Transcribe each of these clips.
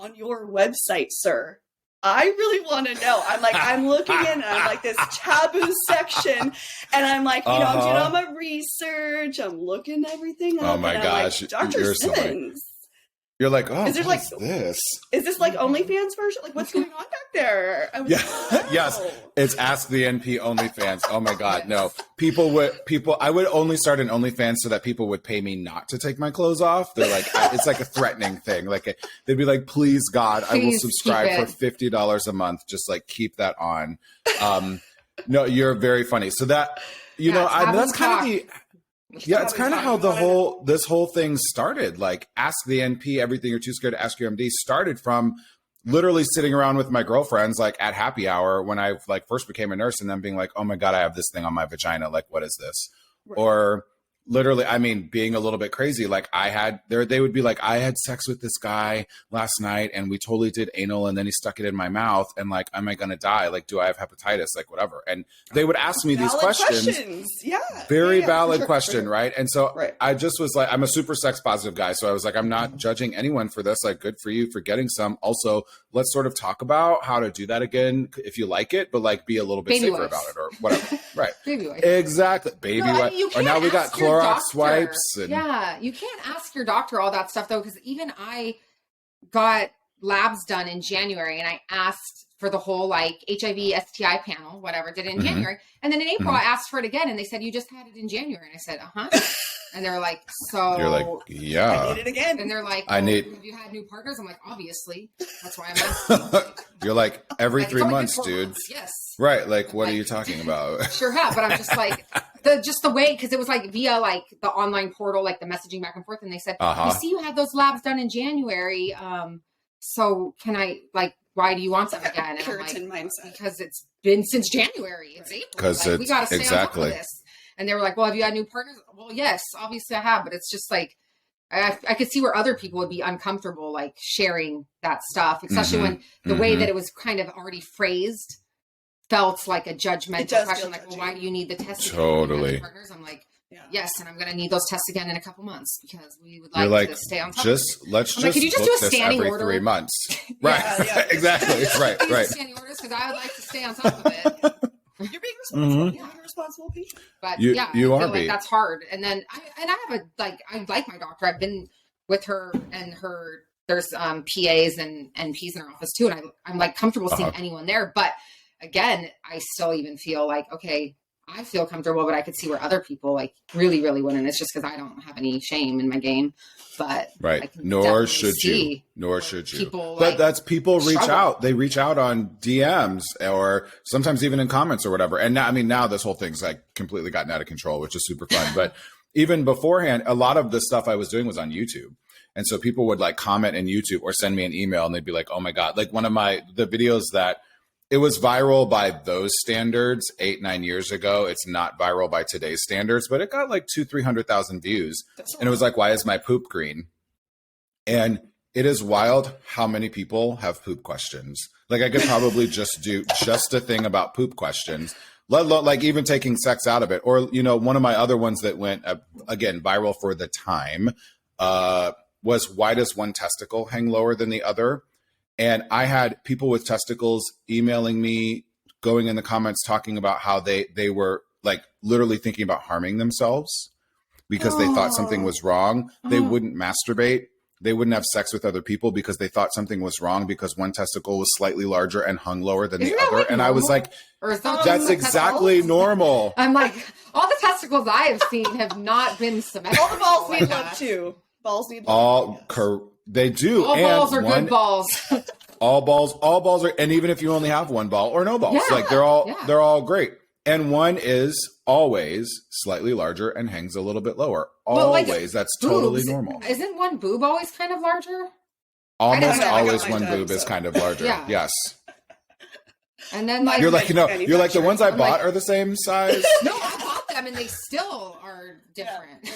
on your website, sir? I really want to know. I'm like, I'm looking in and I'm like this taboo section and I'm like, you know, I'm doing all my research. I'm looking everything up. Oh my gosh. Like, Dr. Simmons. You're like, oh, is there what is this? Is this like OnlyFans version? Like, what's going on back there? Yeah, yes. It's Ask the NP OnlyFans. Oh my God, no. I would only start an OnlyFans so that people would pay me not to take my clothes off. They're like, it's like a threatening thing. Like they'd be like, please God, I will subscribe for $50 a month. Just like keep that on. No, you're very funny. So that, you know, that's kind of the. Yeah, it's kind of how this whole thing started. Like, Ask the NP, everything you're too scared to ask your MD, started from literally sitting around with my girlfriends, like at happy hour when I like first became a nurse, and then being like, oh my God, I have this thing on my vagina. Like, what is this? Right. Or literally, I mean, being a little bit crazy. Like they would be like, I had sex with this guy last night and we totally did anal and then he stuck it in my mouth and like, am I going to die? Like, do I have hepatitis? Like, whatever. And they would ask me these questions. Yeah. Very valid question. Right. And so I just was like, I'm a super sex positive guy. So I was like, I'm not judging anyone for this. Like, good for you for getting some. Also, let's sort of talk about how to do that again if you like it, but like be a little bit safer about it or whatever. Right. Baby wipe. Exactly. Baby wipe. Or now we got Clorox wipes. And yeah, you can't ask your doctor all that stuff though, because even I got labs done in January and I asked for the whole like HIV STI panel, whatever, did it in January. And then in April I asked for it again and they said, you just had it in January. And I said, And they're like, so you're like, yeah, I need it again. And they're like, have you had new partners? I'm like, obviously. That's why I'm asking. You're like, every 3 months, dude. Yes. Right. Like, what are you talking about? Sure have, but I'm just like, the way, because it was like via like the online portal, like the messaging back and forth. And they said, you see, you had those labs done in January. So can I, like, why do you want them again? And Puritan mindset. Because it's been since January. It's April. Because like, we got to stay on top of this. And they were like, well, have you had new partners? Well, yes, obviously I have. But it's just like, I could see where other people would be uncomfortable, like sharing that stuff, especially when the way that it was kind of already phrased felt like a judgmental question. Like, well, why do you need the test? Totally. Partners? I'm like, yes, and I'm going to need those tests again in a couple months because we would like to stay on top of it. Let's I'm like, could you just do a standing every order? 3 months. Right. Exactly. Right. Standing orders because I would like to stay on top of it. You're being responsible. You're being a responsible patient. But you are like being. That's hard. And then I have I like my doctor. I've been with her and there's PAs and NPs in her office too. And I'm like comfortable seeing anyone there. But again, I still even feel like, okay, I feel comfortable, but I could see where other people like really, really wouldn't. It's just because I don't have any shame in my game. But nor should you. People, but that's people reach out. They reach out on DMs or sometimes even in comments or whatever. And now, I mean, now this whole thing's like completely gotten out of control, which is super fun. But even beforehand, a lot of the stuff I was doing was on YouTube. And so people would like comment in YouTube or send me an email and they'd be like, oh my God, like one of the videos that it was viral by those standards 8-9 years ago. It's not viral by today's standards, but it got like 200,000-300,000 views. And it was like, why is my poop green? And it is wild how many people have poop questions. Like I could probably just do just a thing about poop questions, let alone like even taking sex out of it. Or, you know, one of my other ones that went again, viral for the time was why does one testicle hang lower than the other? And I had people with testicles emailing me, going in the comments, talking about how they were like literally thinking about harming themselves because they thought something was wrong. They wouldn't masturbate. They wouldn't have sex with other people because they thought something was wrong because one testicle was slightly larger and hung lower than the other. Like and normal? I was like, that's exactly normal. I'm like, all the testicles I have seen have not been symmetrical. All the balls need love too. Balls need love. They do. All balls are good balls. all balls are, and even if you only have one ball or no balls, like they're all great. And one is always slightly larger and hangs a little bit lower. Always. Like that's boobs. Totally normal. Isn't one boob always kind of larger? Almost always one boob is kind of larger. Yes. And then like you're like, you're like the ones I bought are the same size. No, I bought them and they still are different.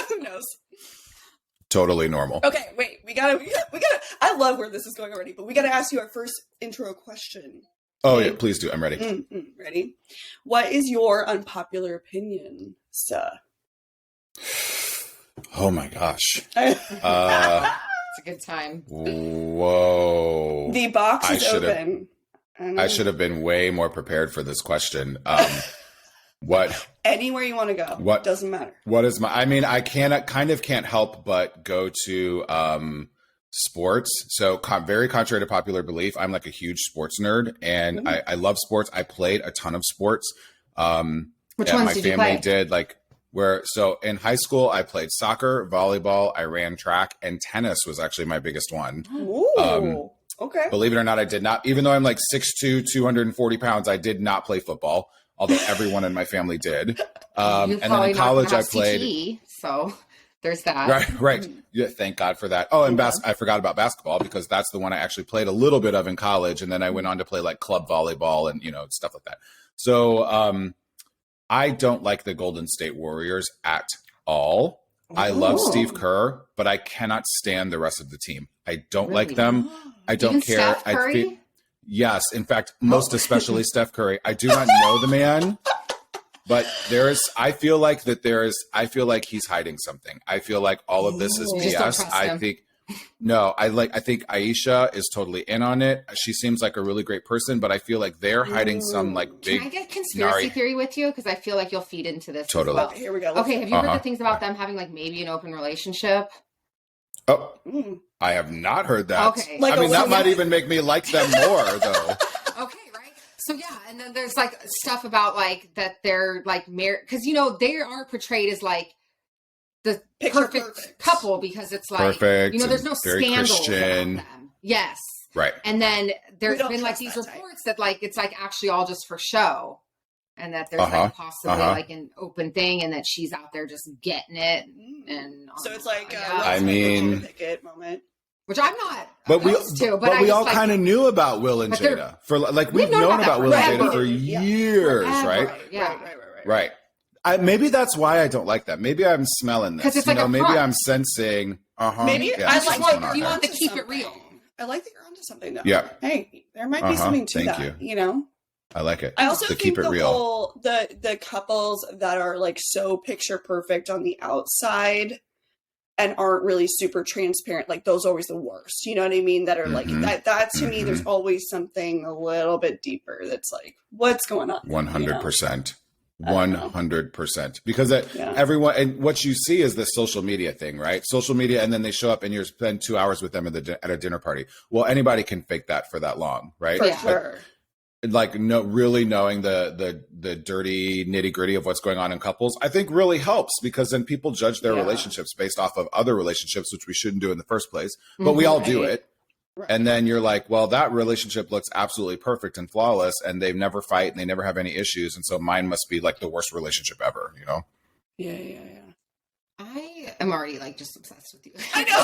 Who knows? Totally normal. Okay, wait. We gotta. I love where this is going already, but we gotta ask you our first intro question. Oh yeah, please do. I'm ready. Ready? What is your unpopular opinion, sir? Oh my gosh. It's a good time. Whoa. The box is open. I should have been way more prepared for this question. What? Anywhere you want to go. What doesn't matter. What is my? I mean, I can't help but go to sports. So very contrary to popular belief, I'm like a huge sports nerd, and I love sports. I played a ton of sports. Which ones did you play? Did so in high school, I played soccer, volleyball, I ran track, and tennis was actually my biggest one. Ooh, okay. Believe it or not, I did not, even though I'm like 6'2", 240 pounds, I did not play football, although everyone in my family did. And then in college, I played. CTE, so there's that. Right. Yeah, thank God for that. Oh, and I forgot about basketball because that's the one I actually played a little bit of in college. And then I went on to play like club volleyball and, stuff like that. So, I don't like the Golden State Warriors at all. I love Steve Kerr, but I cannot stand the rest of the team. I don't like them. I don't care. Steph Curry? Yes. In fact, most especially Steph Curry. I do not know the man, but I feel like he's hiding something. I feel like all of this is BS. I think Aisha is totally in on it. She seems like a really great person, but I feel like they're hiding some like big. Can I get conspiracy theory with you? Because I feel like you'll feed into this. Totally. As well. Okay, here we go. Okay, have you heard the things about them having like maybe an open relationship? Oh, I have not heard that. Okay. That might even make me like them more, though. Okay, right. So yeah, and then there's like stuff about like that they're like married because they are portrayed as like the perfect couple because it's like perfect, there's no scandals around them. Yes. Right. And then there's been like these reports that like it's like actually all just for show. And that there's like possibly like an open thing and that she's out there just getting it. And so it's like moment. Which I'm not but we all like, kind of knew about Will and Jada. For like we've known about Will and Jada for years, right? Yeah. Right. Maybe that's why I don't like that. Maybe I'm smelling this. It's like maybe I'm sensing. Maybe I like you want to keep it real. I like that you're onto something though. Yeah. Hey, there might be something to that. I like it. I also think keep it real. The couples that are like so picture perfect on the outside and aren't really super transparent, like those are always the worst. You know what I mean? That are like that to me, there's always something a little bit deeper that's like, what's going on? 100%. 100%. Because everyone, and what you see is the social media thing, right? Social media, and then they show up and you spend 2 hours with them at a dinner party. Well, anybody can fake that for that long, right? For sure. Like really knowing the dirty nitty gritty of what's going on in couples, I think really helps because then people judge their relationships based off of other relationships, which we shouldn't do in the first place, but we all do it. Right. And then you're like, well, that relationship looks absolutely perfect and flawless and they never fight and they never have any issues. And so mine must be like the worst relationship ever, Yeah. I am already like just obsessed with you. I know.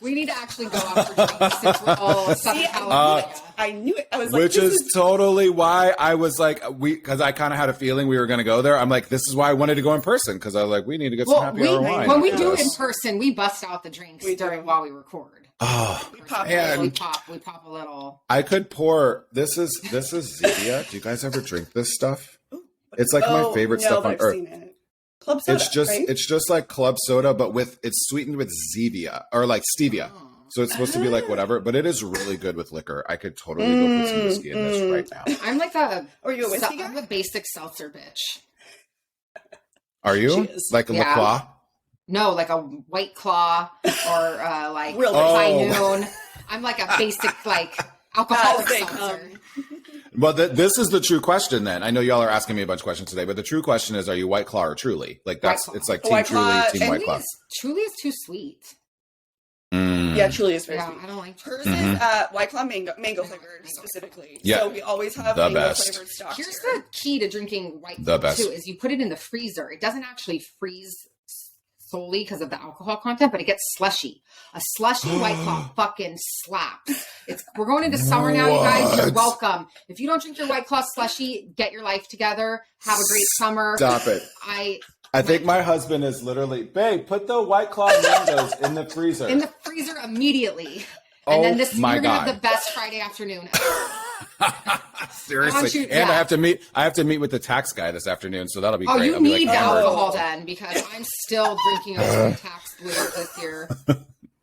We need to actually go out for drinks since we're all Southern California. I knew it. I was like, which is totally why I was like, because I kind of had a feeling we were going to go there. I'm like, this is why I wanted to go in person because I was like, we need to get some happy hour wine. When we do it in person, we bust out the drinks while we record. Oh, we pop a little. I could pour. This is Zevia. Do you guys ever drink this stuff? It's like my favorite stuff on earth. Club soda, it's just like club soda, but it's sweetened with Zevia or like stevia. So it's supposed to be like whatever, but it is really good with liquor. I could totally go put some whiskey in this right now. I'm like Are you a whiskey guy? I'm a basic seltzer bitch. Are you like a La Croix? No, like a White Claw or like High Noon. I'm like a basic like alcoholic seltzer. Well, this is the true question then. I know y'all are asking me a bunch of questions today, but the true question is, are you White Claw or Truly? Like it's like Team Truly, Team White Claw. Truly is too sweet. Yeah, Truly is very sweet. I don't like hers is White Claw mango flavored specifically. Yeah. So we always have the mango best. flavored stock. Here's the key to drinking White Claw too, is you put it in the freezer. It doesn't actually freeze solely because of the alcohol content, but it gets slushy. A slushy White Claw fucking slaps. We're going into summer now, you guys. You're welcome. If you don't drink your White Claw slushy, get your life together. Have a great summer. Stop it. I think my husband is literally, babe, put the White Claw mangoes in the freezer. In the freezer immediately. And then you're going to have the best Friday afternoon ever. Seriously. And I have to meet with the tax guy this afternoon, so that'll be great. You need alcohol then, because I'm still drinking a tax blue this year.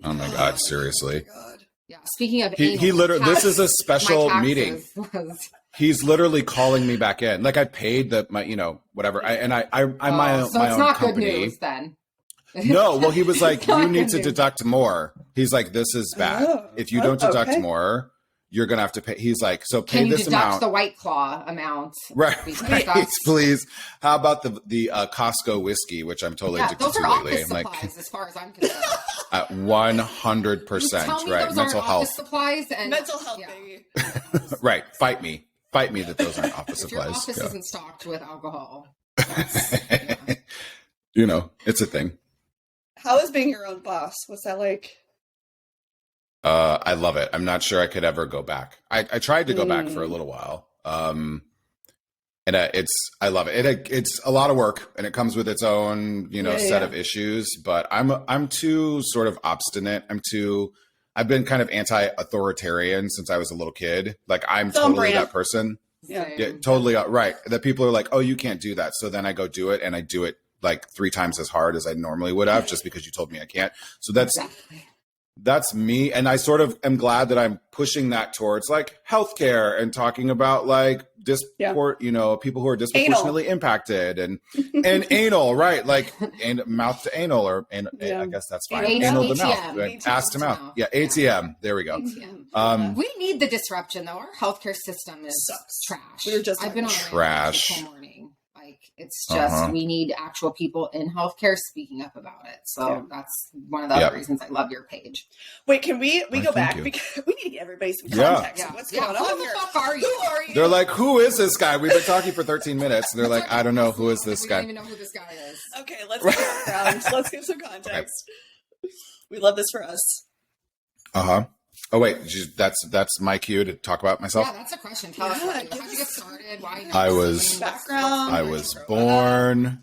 Oh my God, seriously. Oh my God. Yeah. Speaking of he literally, this is a special meeting. Was... He's literally calling me back in. Like I paid my, you know, whatever. I'm my so own it's not company. Good news then. No, well, he was like, you need to deduct more. He's like, this is bad. If you don't deduct more, you're going to have to pay. He's like, so pay this amount. Can you deduct the White Claw amount? Right. Please. How about the Costco whiskey, which I'm totally addicted those to are lately. Office supplies, as far as I'm concerned. At 100%. Right. Mental health. Office supplies and mental health, baby. Right. Fight me that those aren't office supplies. Your office isn't stocked with alcohol. You know, it's a thing. How is being your own boss? What's that like? I love it. I'm not sure I could ever go back. I tried to go back for a little while. And I love it. It's a lot of work, and it comes with its own, set of issues, but I'm too sort of obstinate. I've been kind of anti-authoritarian since I was a little kid. Like I'm totally that person. Yeah, totally. Right. That people are like, oh, you can't do that. So then I go do it, and I do it like 3 times as hard as I normally would have just because you told me I can't. So that's me. And I sort of am glad that I'm pushing that towards like healthcare and talking about like people who are disproportionately impacted and anal, right? Like and mouth to anal I guess that's fine. Anal to mouth, right? Ass to mouth. Yeah. ATM. There we go. ATM. We need the disruption though. Our healthcare system is trash. I've been on trash all morning. Like it's just we need actual people in healthcare speaking up about it. So that's one of the other reasons I love your page. Wait, can we go back because we need to get everybody some context of what's going on here. Who the fuck are you? Who are you? They're like, who is this guy? We've been talking for 13 minutes. And they're like, I don't know who is this guy. We don't even know who this guy is. Okay, let's get background. Let's give some context. Okay. We love this for us. Oh wait, that's my cue to talk about myself. Yeah, that's a question. Tell us how'd you get started? Why I was born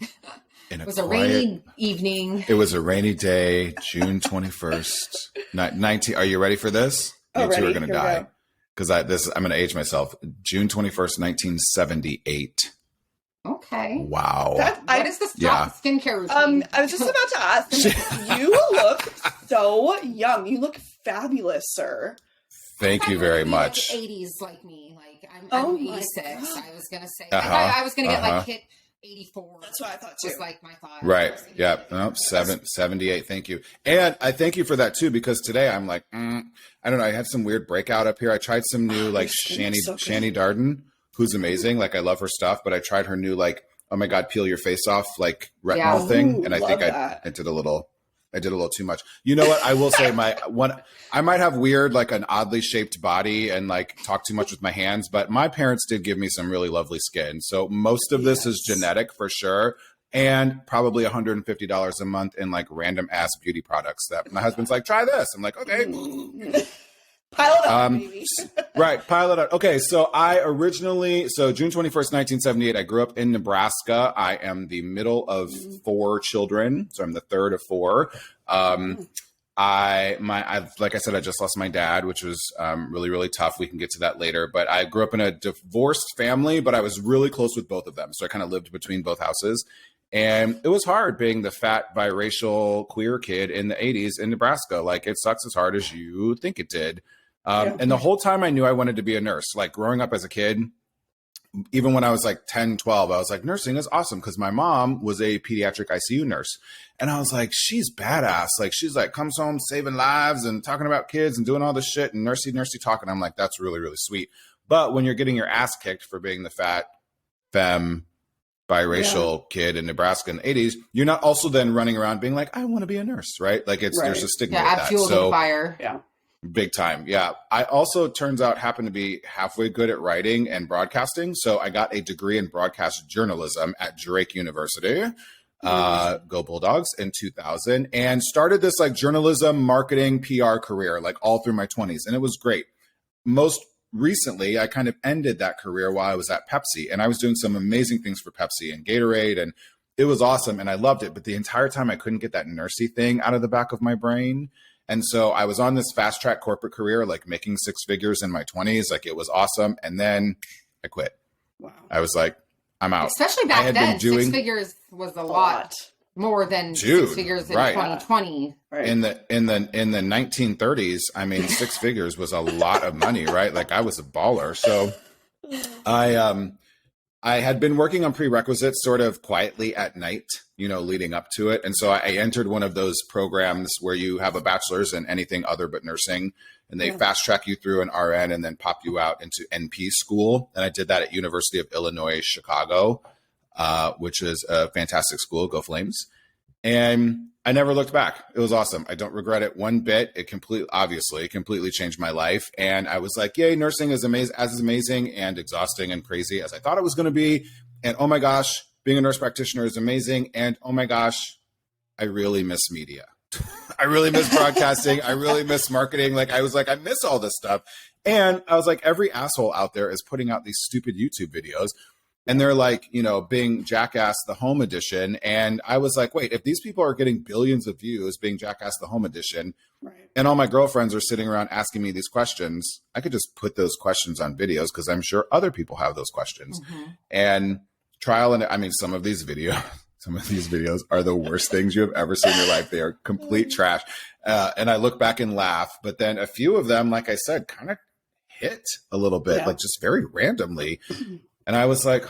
in a rainy evening. It was a rainy day, June 21st, 19. Are you ready for this? You two are gonna die because I'm gonna age myself. June 21st, 1978. Okay. Wow. What is the skincare routine? I was just about to ask. You look so young. You look fabulous, sir. Thank you very much. 80s like me. Like I'm 86. I was gonna say. I was gonna get hit 84. That's what I thought too. Was like my thought. Right. Yeah. No, 78. Thank you. And I thank you for that too, because today I'm like, I don't know. I had some weird breakout up here. I tried some new like Shani Darden, who's amazing. Like I love her stuff, but I tried her new like, oh my God, peel your face off like retinol thing. And I think I did a little too much. You know what? I will say I might have weird, like an oddly shaped body and like talk too much with my hands, but my parents did give me some really lovely skin. So most of this is genetic for sure. And probably $150 a month in like random ass beauty products that my husband's like, try this. I'm like, okay. Pile it up, baby. Right, pile it up. Okay, so June 21st, 1978, I grew up in Nebraska. I am the middle of 4 children, so I'm the third of 4. Like I said, I just lost my dad, which was really, really tough. We can get to that later. But I grew up in a divorced family, but I was really close with both of them. So I kind of lived between both houses. And it was hard being the fat, biracial, queer kid in the 80s in Nebraska. Like, it sucks as hard as you think it did. And the whole time I knew I wanted to be a nurse. Like, growing up as a kid, even when I was like 10, 12, I was like, nursing is awesome, because my mom was a pediatric ICU nurse. And I was like, she's badass. Like, she's like, comes home saving lives and talking about kids and doing all this shit and nursey talk. And I'm like, that's really, really sweet. But when you're getting your ass kicked for being the fat, femme, biracial kid in Nebraska in the 80s, you're not also then running around being like, I want to be a nurse, right? Like, there's a stigma with that. Fuel to the fire. Yeah. Big time. Yeah. I also, turns out, happen to be halfway good at writing and broadcasting. So I got a degree in broadcast journalism at Drake University, go Bulldogs, in 2000, and started this like journalism, marketing, PR career, like all through my 20s. And it was great. Most recently, I kind of ended that career while I was at Pepsi, and I was doing some amazing things for Pepsi and Gatorade, and it was awesome. And I loved it. But the entire time I couldn't get that nursey thing out of the back of my brain. And so I was on this fast track corporate career, like making 6 figures in my 20s. Like, it was awesome. And then I quit. Wow. I was like, I'm out. Especially back then, 6 figures was a lot. more than Dude, 6 figures in right. 2020. Right. In the 1930s, I mean, 6 figures was a lot of money, right? Like I was a baller. So I had been working on prerequisites sort of quietly at night, leading up to it. And so I entered one of those programs where you have a bachelor's in anything other but nursing, and they fast track you through an RN and then pop you out into NP school. And I did that at University of Illinois, Chicago, which is a fantastic school. Go Flames. And I never looked back. It was awesome. I don't regret it one bit. It completely changed my life. And I was like, yay, nursing is amazing and exhausting and crazy as I thought it was going to be. And oh my gosh, being a nurse practitioner is amazing. And oh my gosh, I really miss media. I really miss broadcasting. I really miss marketing. Like I was like, I miss all this stuff. And I was like, every asshole out there is putting out these stupid YouTube videos. And they're like, being Jackass the Home Edition. And I was like, wait, if these people are getting billions of views being Jackass the Home Edition, right, and all my girlfriends are sitting around asking me these questions, I could just put those questions on videos because I'm sure other people have those questions. And some of these videos are the worst things you have ever seen in your life. They are complete trash. And I look back and laugh. But then a few of them, like I said, kind of hit a little bit, like just very randomly. And I was like,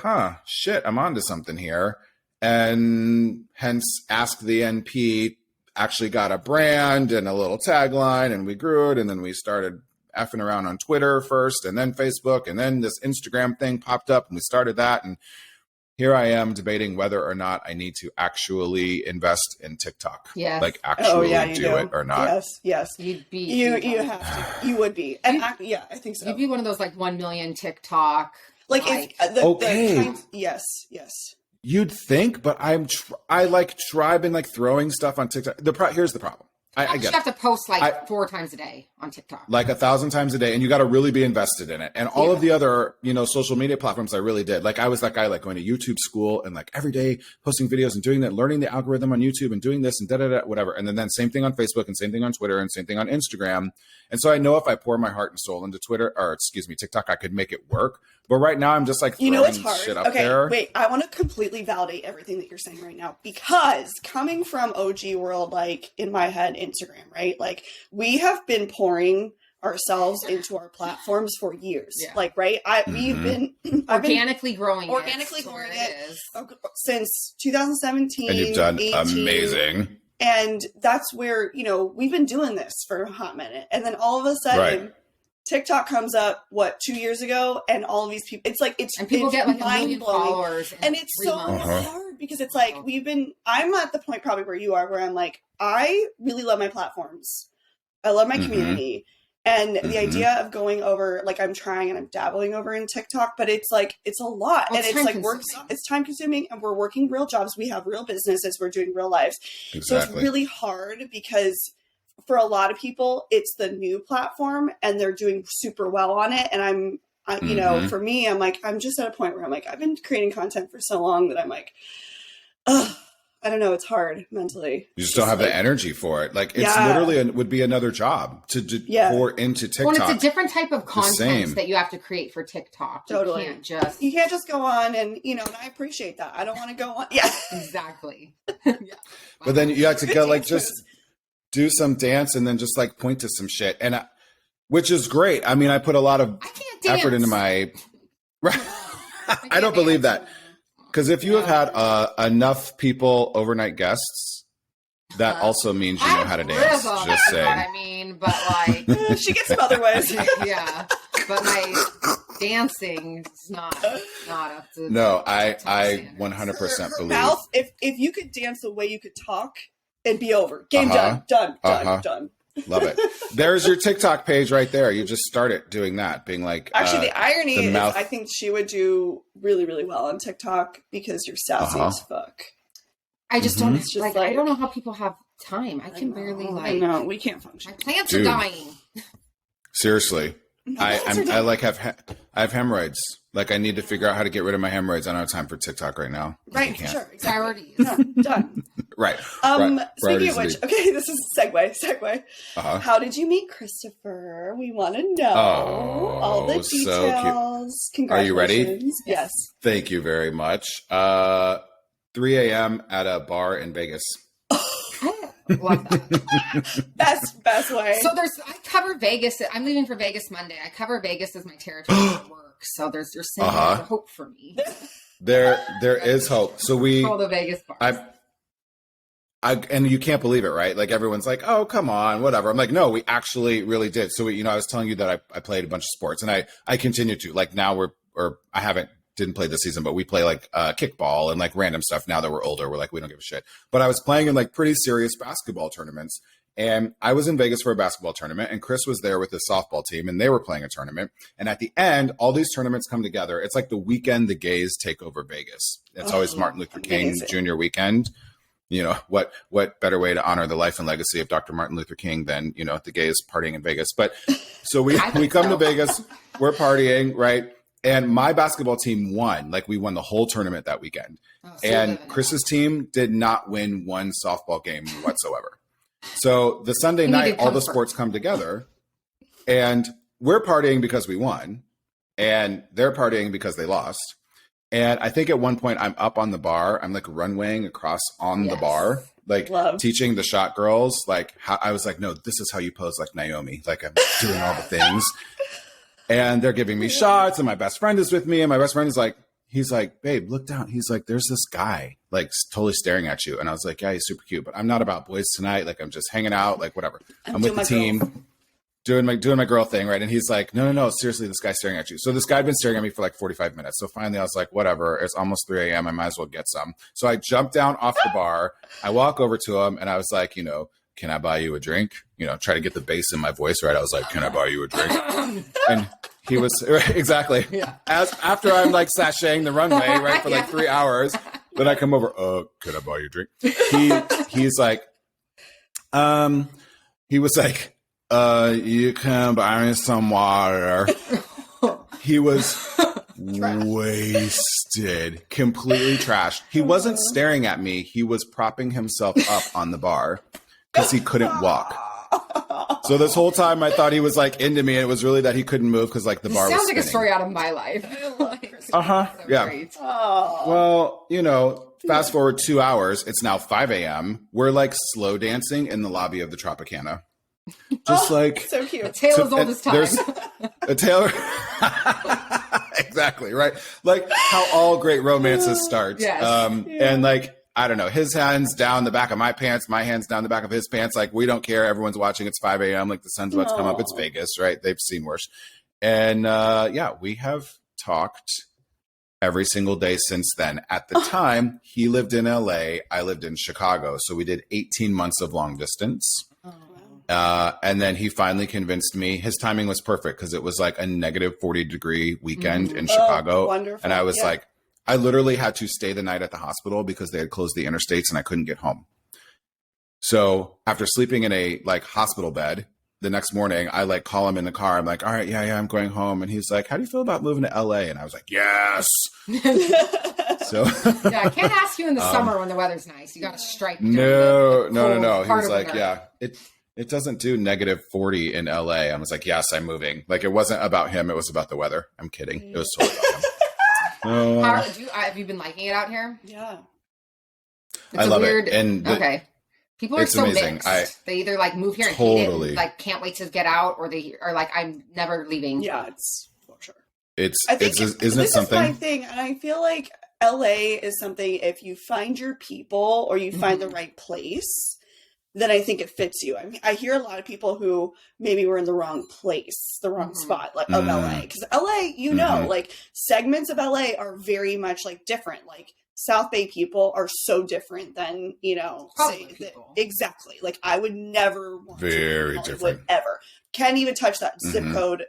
shit, I'm onto something here. And hence Ask the NP actually got a brand and a little tagline, and we grew it. And then we started effing around on Twitter first, and then Facebook, and then this Instagram thing popped up, and we started that. And here I am debating whether or not I need to actually invest in TikTok. Yes. Like actually do it or not. Yes. You have to. You would be. And I think so. You'd be one of those like 1 million TikTok. Yes. You'd think, but I've been throwing stuff on TikTok. Here's the problem. I have to post 4 times a day on TikTok. 1,000 times a day, and you got to really be invested in it. And all of the other, social media platforms, I really did. I was that guy, going to YouTube school and every day posting videos and doing that, learning the algorithm on YouTube and doing this and whatever. And then same thing on Facebook and same thing on Twitter and same thing on Instagram. And so I know if I pour my heart and soul into TikTok, I could make it work. But right now I'm just throwing it's hard. Shit up there. Wait, I want to completely validate everything that you're saying right now, because coming from OG world, in my head, Instagram, right? We have been pouring ourselves into our platforms for years. Yeah. Right? We've been organically growing it since 2017. And you've done 18, amazing. And that's where, we've been doing this for a hot minute. And then all of a sudden, TikTok comes up, 2 years ago, and all of these people, and people get 1 million followers. And it's so hard because it's I'm at the point probably where you are, where I'm I really love my platforms. I love my community. And the idea of going over, I'm trying and I'm dabbling over in TikTok, but it's a lot. Well, and it's time consuming, and we're working real jobs. We have real businesses. We're doing real lives. Exactly. So it's really hard because for a lot of people, it's the new platform and they're doing super well on it. And for me, I'm just at a point where I've been creating content for so long that I'm I don't know. It's hard mentally. You just don't have the energy for it. It's literally would be another job to pour into TikTok. Well, it's a different type of content that you have to create for TikTok. Totally. You can't just go on and I appreciate that. I don't want to go on. Yeah, exactly. But then you have to go just do some dance and then just point to some shit. And which is great. I mean, I put a lot of effort into my, I don't believe that. Because if you have had enough people overnight guests, that also means you know how to dance. Just saying. But she gets some other ways. Yeah, but my dancing is not up to. No, I 100% believe. Mouth. If you could dance the way you could talk, it'd be over. Game done. Love it. There's your TikTok page right there. You just started doing that, being Actually, the irony is I think she would do really, really well on TikTok because you're sassy as fuck. I just don't, I don't know how people have time. I can barely, No, we can't function. My plants are dying. Seriously. I have hemorrhoids. I need to figure out how to get rid of my hemorrhoids. I don't have time for TikTok right now. Right, sure. Exactly. Priorities. Done. Right. Speaking of which, okay, this is segue. How did you meet Christopher? We want to know all the details. So congratulations. Are you ready? Yes. Thank you very much. 3 a.m. at a bar in Vegas. I love that. Best way. So I cover Vegas. I'm leaving for Vegas Monday. I cover Vegas as my territory at work. So you're saying there's hope for me. There is hope. So all the Vegas bars. And you can't believe it, right? Like everyone's like, oh, come on, whatever. I'm like, no, we actually really did. So I was telling you that I played a bunch of sports, and I continue to. Like now didn't play this season, but we play like kickball and like random stuff now that we're older. We're like, we don't give a shit. But I was playing in like pretty serious basketball tournaments. And I was in Vegas for a basketball tournament, and Chris was there with his softball team, and they were playing a tournament. And at the end, all these tournaments come together. It's like the weekend the gays take over Vegas. It's always Martin Luther King Jr. weekend. What better way to honor the life and legacy of Dr. Martin Luther King than, the gays partying in Vegas. But so we come to Vegas, we're partying, right? And my basketball team won. Like we won the whole tournament that weekend. And Chris's team did not win one softball game whatsoever. So the Sunday night, all the sports come together, and we're partying because we won, and they're partying because they lost. And I think at one point I'm up on the bar. I'm like runwaying across on the bar, like teaching the shot girls, like how I was like, no, this is how you pose like Naomi. Like I'm doing all the things. And they're giving me shots, and my best friend is with me. And my best friend is like, he's like, babe, look down. He's like, there's this guy like totally staring at you. And I was like, yeah, he's super cute, but I'm not about boys tonight. Like I'm just hanging out, like whatever. I'm with the team. Doing my girl thing, right? And he's like, no, seriously, this guy's staring at you. So this guy had been staring at me for like 45 minutes. So finally I was like, whatever, it's almost 3 a.m. I might as well get some. So I jumped down off the bar. I walk over to him, and I was like, can I buy you a drink? Try to get the bass in my voice, right? I was like, can I buy you a drink? And he was exactly after I'm like sashaying the runway, right, for like 3 hours. Then I come over, can I buy you a drink? He's like, he was like, you can buy me some water. He was wasted, completely trashed. He wasn't staring at me. He was propping himself up on the bar because he couldn't walk. So this whole time I thought he was like into me, and it was really that he couldn't move because like the bar was sounds spinning. Like a story out of my life. Yeah. Well, fast forward 2 hours. It's now 5 a.m. We're like slow dancing in the lobby of the Tropicana. Just like so cute. A tale as old as time. There's a tale. Exactly, right? Like how all great romances start. Yes. And like, I don't know, his hands down the back of my pants, my hands down the back of his pants. Like, we don't care. Everyone's watching. It's 5 a.m. Like the sun's about to come up. It's Vegas, right? They've seen worse. And we have talked every single day since then. At the time, he lived in LA. I lived in Chicago. So we did 18 months of long distance. And then he finally convinced me. His timing was perfect because it was like a negative 40-degree weekend in Chicago. Wonderful. And I was like, I literally had to stay the night at the hospital because they had closed the interstates and I couldn't get home. So after sleeping in a like hospital bed, the next morning I like call him in the car. I'm like, all right, yeah, I'm going home. And he's like, how do you feel about moving to LA? And I was like, yes. So I can't ask you in the summer when the weather's nice. You got to strike. No. He's like, yeah, it doesn't do negative 40 in LA. I was like, yes, I'm moving. Like it wasn't about him. It was about the weather. I'm kidding. It was totally about him. Have you been liking it out here? Yeah. I love it. And okay. People are so amazing. Mixed. They either like move here and hate it and like can't wait to get out, or they are like, I'm never leaving. Yeah, it's for sure. Isn't it something? This is my thing, and I feel like LA is something. If you find your people or you find the right place, then I think it fits you. I mean, I hear a lot of people who maybe were in the wrong place, the wrong spot of LA, because LA, like segments of LA are very much like different. Like South Bay people are so different than, exactly. Like I would never want very to different ever. Can't even touch that zip code,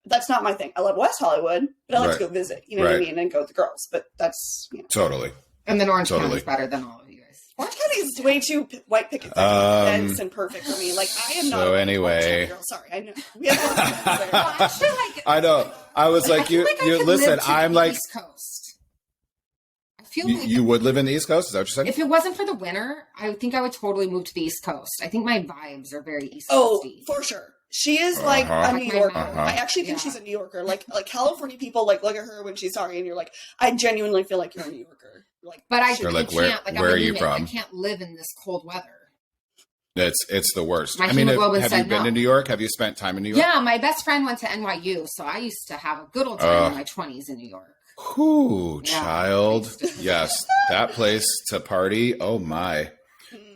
That's not my thing. I love West Hollywood, but I like to go visit, what I mean, and go with the girls. But that's totally. And then Orange County is better than all of you guys. Orange County is way too white picket fence and perfect for me. Like I am not. So anyway, girl. Sorry, I know. We have I know. I was like, you listen. I'm like East Coast. I feel like you would live in the East Coast. Is that what you said? If it wasn't for the winter, I think I would totally move to the East Coast. I think my vibes are very East Coasty. Oh, for sure. She is like a New Yorker. I actually think she's a New Yorker. Like California people like look at her when she's talking, and you're like, I genuinely feel like you're a New Yorker. like, but I like, can't, like, where I'm are you anemic. from? I can't live in this cold weather. It's the worst. My I mean, hemoglobin have said you been no. to New York? Have you spent time in New York? Yeah, my best friend went to NYU, so I used to have a good old time in my 20s in New York. Whoo, Yeah, child. Yes, that place to party. Oh my.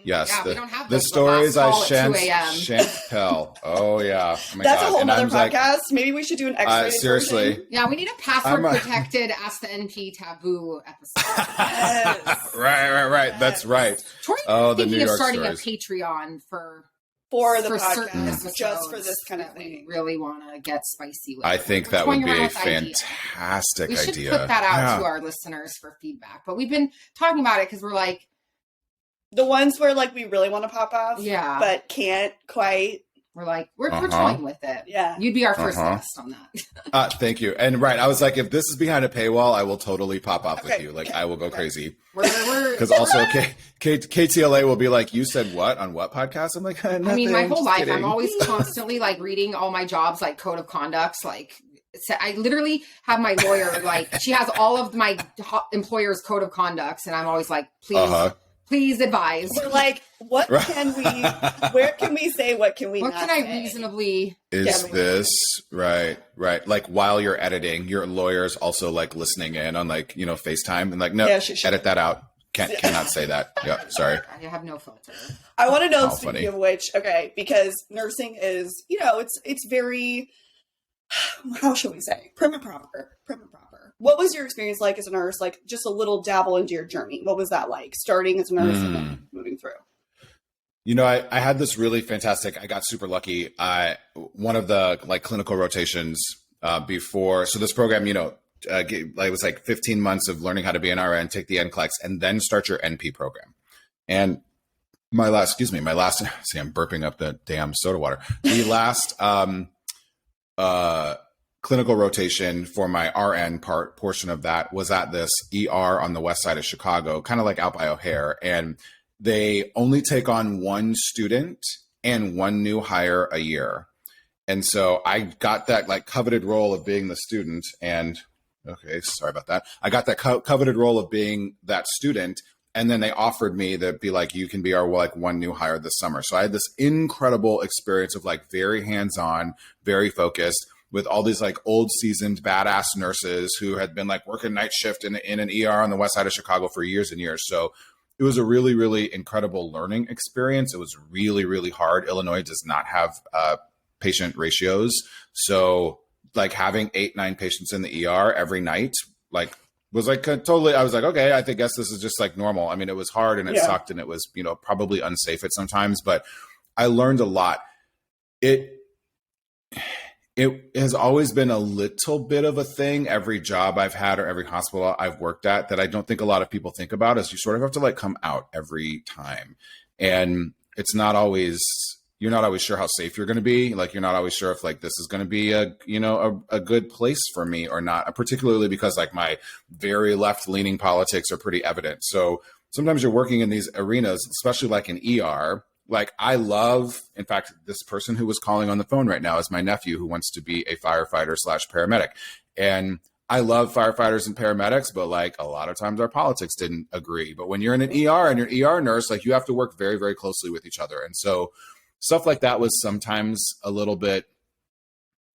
Yes, yeah, we don't have the stories I shan't tell. Oh yeah, oh, my that's God. a whole And other I'm like, podcast. Maybe we should do an X-rated seriously. version. Yeah, we need a password protected Ask the NP taboo episode. Yes. right. Yes. That's right. Tori's the thinking New of York starting stories. a Patreon for the certain podcast, episodes just for this kind of that thing. we really want to get spicy with. I think that would be a fantastic idea. We should put that out to our listeners for feedback. But we've been talking about it because we're like, the ones where like we really want to pop off, but can't quite. We're like, we're toying with it. Yeah. You'd be our first guest on that. Thank you. And I was like, if this is behind a paywall, I will totally pop off with you. Like, I will go crazy. Because also KTLA will be like, you said what on what podcast? I'm like, I mean, my whole life, kidding. I'm always constantly like reading all my jobs, like code of conducts. Like, I literally have my lawyer, like, she has all of my employer's code of conducts. And I'm always like, please advise. We're like, where can we say, what can we what not can I say? reasonably is this right like while you're editing, your lawyer's also like listening in on like, FaceTime and like, no, edit that out. Cannot say that. Yeah, sorry. I have no filter. I want to know, speaking of which, because nursing is, it's very, how shall we say, prim and proper. What was your experience like as a nurse? Like, just a little dabble into your journey. What was that like, starting as a nurse and then moving through? I had this really fantastic, I got super lucky. One of the like clinical rotations before, so this program, it was like 15 months of learning how to be an RN, take the NCLEX, and then start your NP program. And my last, see, I'm burping up the damn soda water. The last clinical rotation for my RN portion of that was at this ER on the west side of Chicago, kind of like out by O'Hare. And they only take on one student and one new hire a year. And so I got that like coveted role of being the student. And okay, sorry about that. I got that coveted role of being that student. And then they offered me to be like, you can be our like one new hire this summer. So I had this incredible experience of like very hands-on, very focused, with all these like old seasoned badass nurses who had been like working night shift in an ER on the west side of Chicago for years and years. So it was a really, really incredible learning experience. It was really, really hard. Illinois does not have patient ratios. So like having 8-9 patients in the ER every night, like was like totally, I was like, okay, I guess this is just like normal. I mean, it was hard and it sucked and it was, probably unsafe at sometimes, but I learned a lot. It has always been a little bit of a thing. Every job I've had or every hospital I've worked at that I don't think a lot of people think about is you sort of have to like come out every time. And it's not always, you're not always sure how safe you're going to be. Like, you're not always sure if like, this is going to be a good place for me or not, particularly because like my very left leaning politics are pretty evident. So sometimes you're working in these arenas, especially like an ER. Like I love, in fact, this person who was calling on the phone right now is my nephew who wants to be a firefighter / paramedic. And I love firefighters and paramedics, but like a lot of times our politics didn't agree. But when you're in an ER and you're an ER nurse, like you have to work very, very closely with each other. And so stuff like that was sometimes a little bit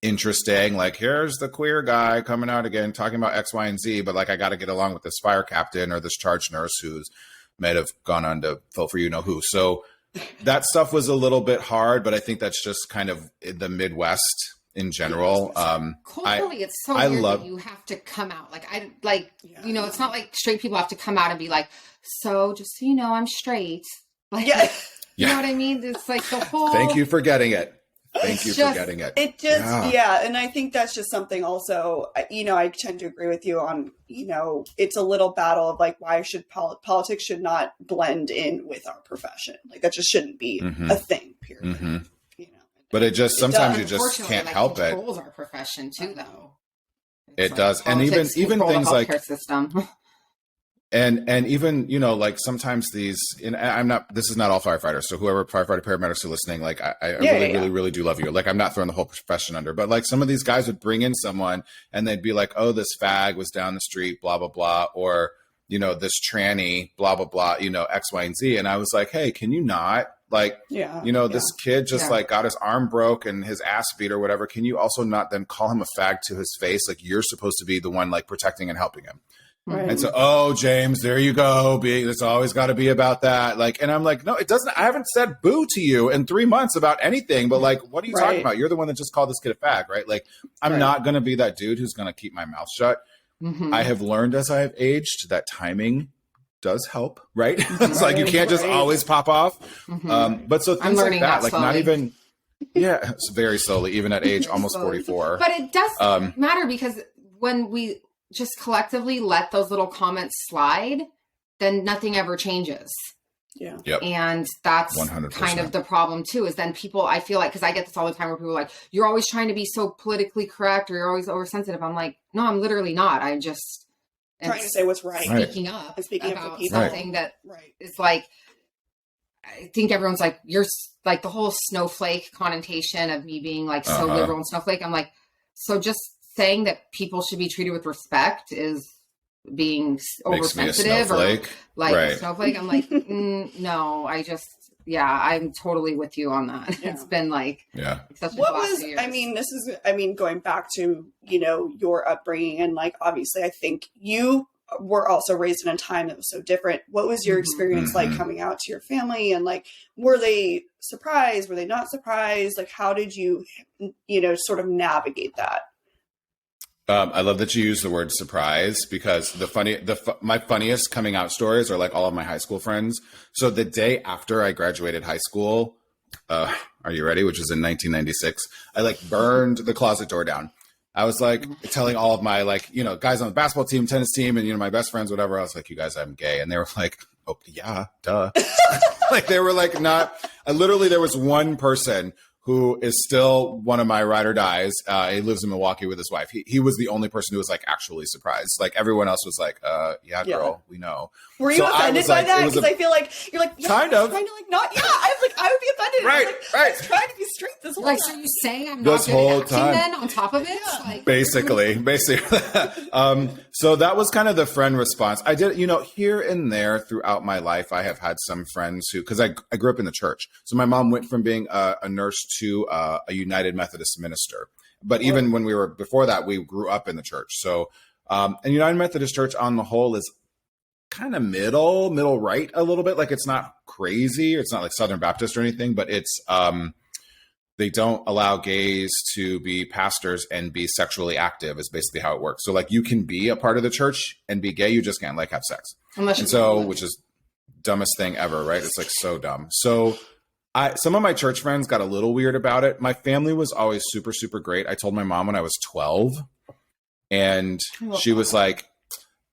interesting. Like, here's the queer guy coming out again, talking about X, Y, and Z, but like, I got to get along with this fire captain or this charge nurse who's might have gone on to fill for who. So that stuff was a little bit hard, but I think that's just kind of the Midwest in general. Culturally, it's so weird that you have to come out. It's not like straight people have to come out and be like, so just so you know, I'm straight. Like, you know what I mean? It's like the whole. Thank you for getting it. Thank you for getting it. It just, and I think that's just something also, I tend to agree with you on, it's a little battle of like, why should politics should not blend in with our profession? Like that just shouldn't be a thing, period. Mm-hmm. But it just, sometimes you just can't help it. It controls our profession too, though. It does. And even things like, system. And even, like sometimes these, and this is not all firefighters. So whoever firefighter paramedics are listening, like I really do love you. Like I'm not throwing the whole profession under, but like some of these guys would bring in someone and they'd be like, oh, this fag was down the street, blah, blah, blah. Or this tranny, blah, blah, blah, X, Y, and Z. And I was like, hey, can you not? Like, this kid just like got his arm broke and his ass beat or whatever. Can you also not then call him a fag to his face? Like, you're supposed to be the one like protecting and helping him. Right. And so, oh, James, there you go. It's always got to be about that. Like, and I'm like, no, it doesn't. I haven't said boo to you in 3 months about anything. But like, what are you talking about? You're the one that just called this kid a fag, right? Like, I'm not going to be that dude who's going to keep my mouth shut. I have learned as I have aged that timing does help, right? It's like you can't just always pop off. But so things like that, like slowly. Not even, it's very slowly, even at age almost 44. But it does matter because when we just collectively let those little comments slide, then nothing ever changes. Yeah. Yep. And that's 100%. Kind of the problem too, is then people, I feel like, because I get this all the time where people are like, you're always trying to be so politically correct or you're always oversensitive. I'm like, no, I'm literally not. I just trying to say what's right. Speaking up and speaking about up for people. Something that is like, I think everyone's like, you're like the whole snowflake connotation of me being like so liberal and snowflake. I'm like, so just saying that people should be treated with respect is being oversensitive or like a snowflake. I'm like, no, I'm totally with you on that. Yeah. It's been like, such what was, going back to, your upbringing and like, obviously I think you were also raised in a time that was so different. What was your experience like coming out to your family and like, were they surprised? Were they not surprised? Like, how did you, sort of navigate that? I love that you use the word surprise because my funniest coming out stories are like all of my high school friends. So the day after I graduated high school, are you ready? Which was in 1996. I like burned the closet door down. I was like telling all of my guys on the basketball team, tennis team, and my best friends, whatever. I was like, you guys, I'm gay, and they were like, oh yeah, duh. Like they were like not. Literally, there was one person who is still one of my ride or dies. He lives in Milwaukee with his wife. He was the only person who was like actually surprised. Like everyone else was like, yeah, girl, we know. Were you offended by that? Because I feel like you're like, kind of. Trying to like not, I was like, I would be offended. Right. I was trying to be straight this whole time. So you saying I'm not good at acting then on top of it? Yeah. Like, basically. So that was kind of the friend response. I did, here and there throughout my life, I have had some friends who, because I grew up in the church. So my mom went from being a nurse to a United Methodist minister. But even when we were before that, we grew up in the church. So, and United Methodist Church on the whole is kind of middle right a little bit. Like it's not crazy. It's not like Southern Baptist or anything, but it's, they don't allow gays to be pastors and be sexually active is basically how it works. So like you can be a part of the church and be gay. You just can't like have sex. Which is dumbest thing ever, right? It's like so dumb. So some of my church friends got a little weird about it. My family was always super, super great. I told my mom when I was 12 and she was like,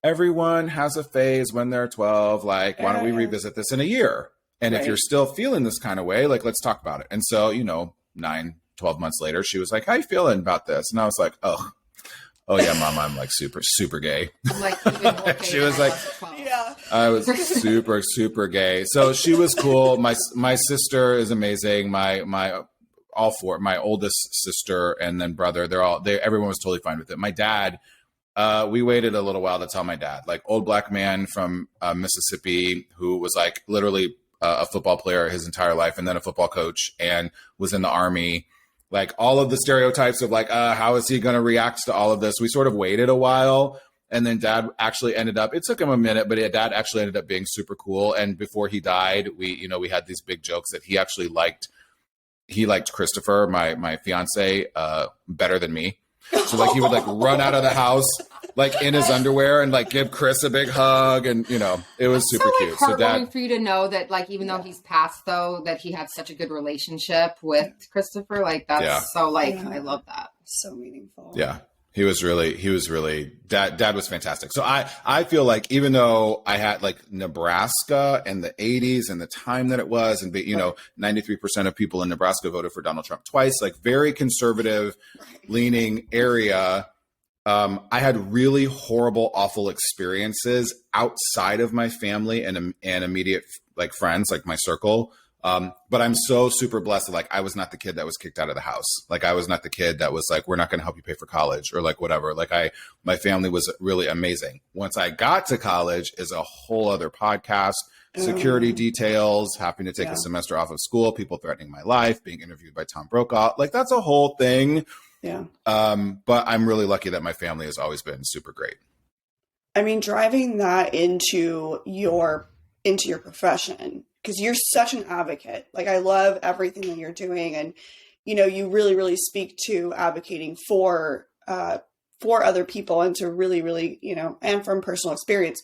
everyone has a phase when they're 12. Like, why don't we revisit this in a year? And if you're still feeling this kind of way, like, let's talk about it. And so, 9-12 months later, she was like, how you feeling about this? And I was like, oh yeah, mom, I'm like super, super gay. Like, she was like, I was super, super gay. So she was cool. My sister is amazing. My oldest sister and then brother, everyone was totally fine with it. My dad, we waited a little while to tell my dad, like old black man from Mississippi who was like literally a football player his entire life and then a football coach and was in the army. Like all of the stereotypes of like, how is he going to react to all of this? We sort of waited a while and then dad actually it took him a minute, but dad actually ended up being super cool. And before he died, we had these big jokes that he actually liked Christopher, my fiance, better than me. So like he would like run out of the house like in his underwear and like give Chris a big hug and it was super cute. So dad, for you to know that like even though he's passed though that he had such a good relationship with Christopher, like that's so like I love that. So meaningful. Yeah. He was really dad was fantastic. So I feel like even though I had like Nebraska and the 80s and the time that it was and 93% of people in Nebraska voted for Donald Trump twice, like very conservative leaning area. I had really horrible, awful experiences outside of my family and immediate like friends, like my circle, But I'm so super blessed that like I was not the kid that was kicked out of the house. Like I was not the kid that was like, we're not going to help you pay for college or like whatever. Like my family was really amazing. Once I got to college is a whole other podcast. Security details, having to take a semester off of school, people threatening my life, being interviewed by Tom Brokaw. Like that's a whole thing. Yeah. But I'm really lucky that my family has always been super great. I mean, driving that into your profession, because you're such an advocate. Like I love everything that you're doing, and you know, you really, really speak to advocating for other people, and to really, really, you know, and from personal experience.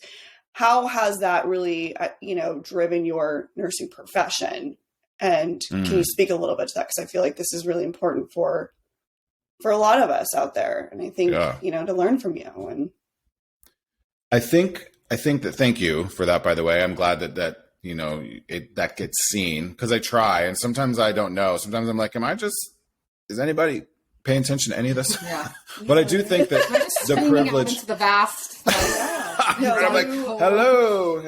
How has that really, you know, driven your nursing profession? And can you speak a little bit to that? Because I feel like this is really important for a lot of us out there. And I think, you know, to learn from you. And I think that, thank you for that, by the way. I'm glad that you know, that gets seen, because I try. And sometimes I don't know. Sometimes I'm like, is anybody paying attention to any of this? Yeah. But I do think that the privilege into the vast. I'm like, hello.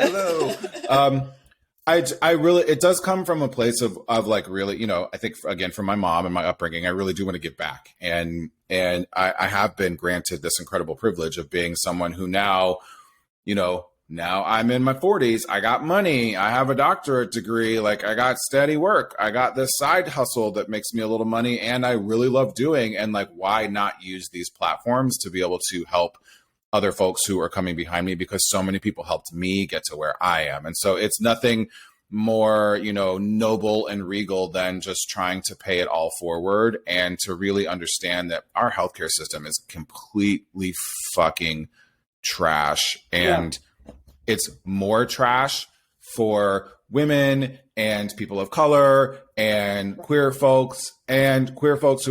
I really, it does come from a place of like really, you know, I think again, from my mom and my upbringing, I really do want to give back. And I have been granted this incredible privilege of being someone who now, you know, now I'm in my 40s. I got money. I have a doctorate degree. Like I got steady work. I got this side hustle that makes me a little money and I really love doing. And like, why not use these platforms to be able to help other folks who are coming behind me, because so many people helped me get to where I am. And so it's nothing more, you know, noble and regal than just trying to pay it all forward and to really understand that our healthcare system is completely fucking trash. And it's more trash for women and people of color and queer folks who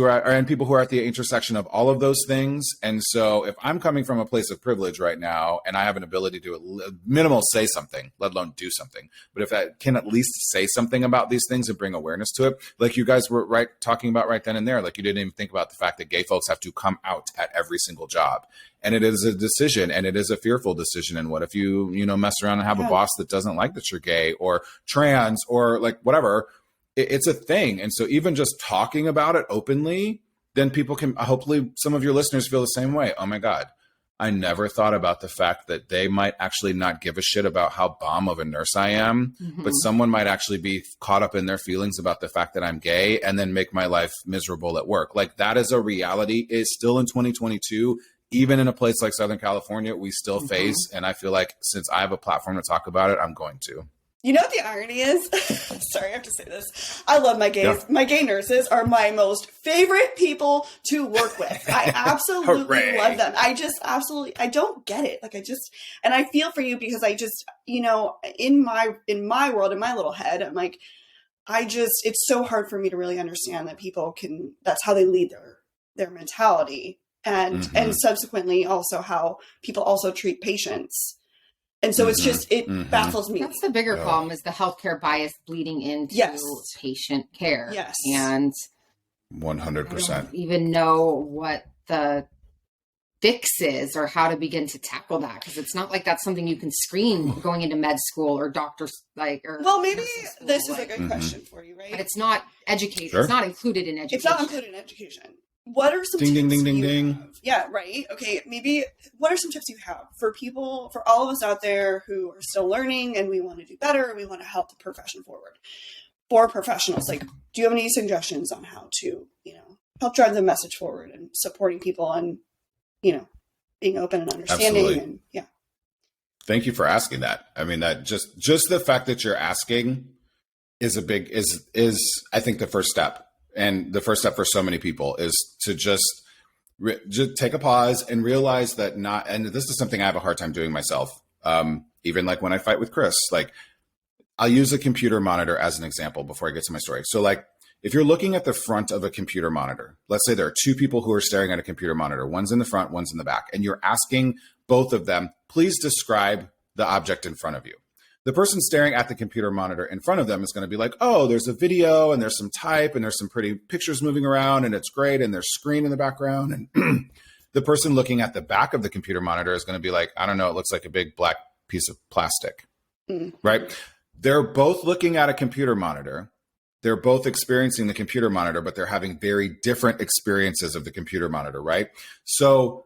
are, and people who are at the intersection of all of those things. And so if I'm coming from a place of privilege right now and I have an ability to minimal say something, let alone do something, but if I can at least say something about these things and bring awareness to it, like you guys were talking about right then and there, like you didn't even think about the fact that gay folks have to come out at every single job. And it is a decision, and it is a fearful decision. And what if you know, mess around and have a boss that doesn't like that you're gay or trans or like whatever? It's a thing. And so even just talking about it openly, then people can, hopefully some of your listeners feel the same way. Oh my God, I never thought about the fact that they might actually not give a shit about how bomb of a nurse I am, but someone might actually be caught up in their feelings about the fact that I'm gay and then make my life miserable at work. Like that is a reality. It's still in 2022. Even in a place like Southern California, we still face, and I feel like since I have a platform to talk about it, I'm going to. You know what the irony is? Sorry, I have to say this. I love my gays. Yeah. My gay nurses are my most favorite people to work with. I absolutely love them. I don't get it. Like and I feel for you, because I just, you know, in my world, in my little head, I'm like, it's so hard for me to really understand that people that's how they lead their mentality. And subsequently also how people also treat patients. And so it's just, it baffles me. That's the bigger problem, is the healthcare bias bleeding into patient care. Yes. And 100%. I don't even know what the fix is or how to begin to tackle that, because it's not like that's something you can screen going into med school or doctors well, maybe this is a good question for you, right? But it's not education. Sure. It's not included in education. It's not included in education. What are some tips you have? Yeah, right. Okay, maybe what are some tips you have for people, for all of us out there who are still learning and we want to do better, we want to help the profession forward? For professionals, like, do you have any suggestions on how to, you know, help drive the message forward and supporting people and, you know, being open and understanding? Absolutely. And Thank you for asking that. I mean, that just the fact that you're asking is I think the first step. And the first step for so many people is to just take a pause and realize that and this is something I have a hard time doing myself. Even like when I fight with Chris, like I'll use a computer monitor as an example before I get to my story. So like, if you're looking at the front of a computer monitor, let's say there are two people who are staring at a computer monitor, one's in the front, one's in the back, and you're asking both of them, please describe the object in front of you. The person staring at the computer monitor in front of them is going to be like, oh, there's a video and there's some type and there's some pretty pictures moving around and it's great and there's screen in the background. And the person looking at the back of the computer monitor is going to be like, I don't know, it looks like a big black piece of plastic, right? they're both looking at a computer monitor. They're both experiencing the computer monitor, but they're having very different experiences of the computer monitor, right? So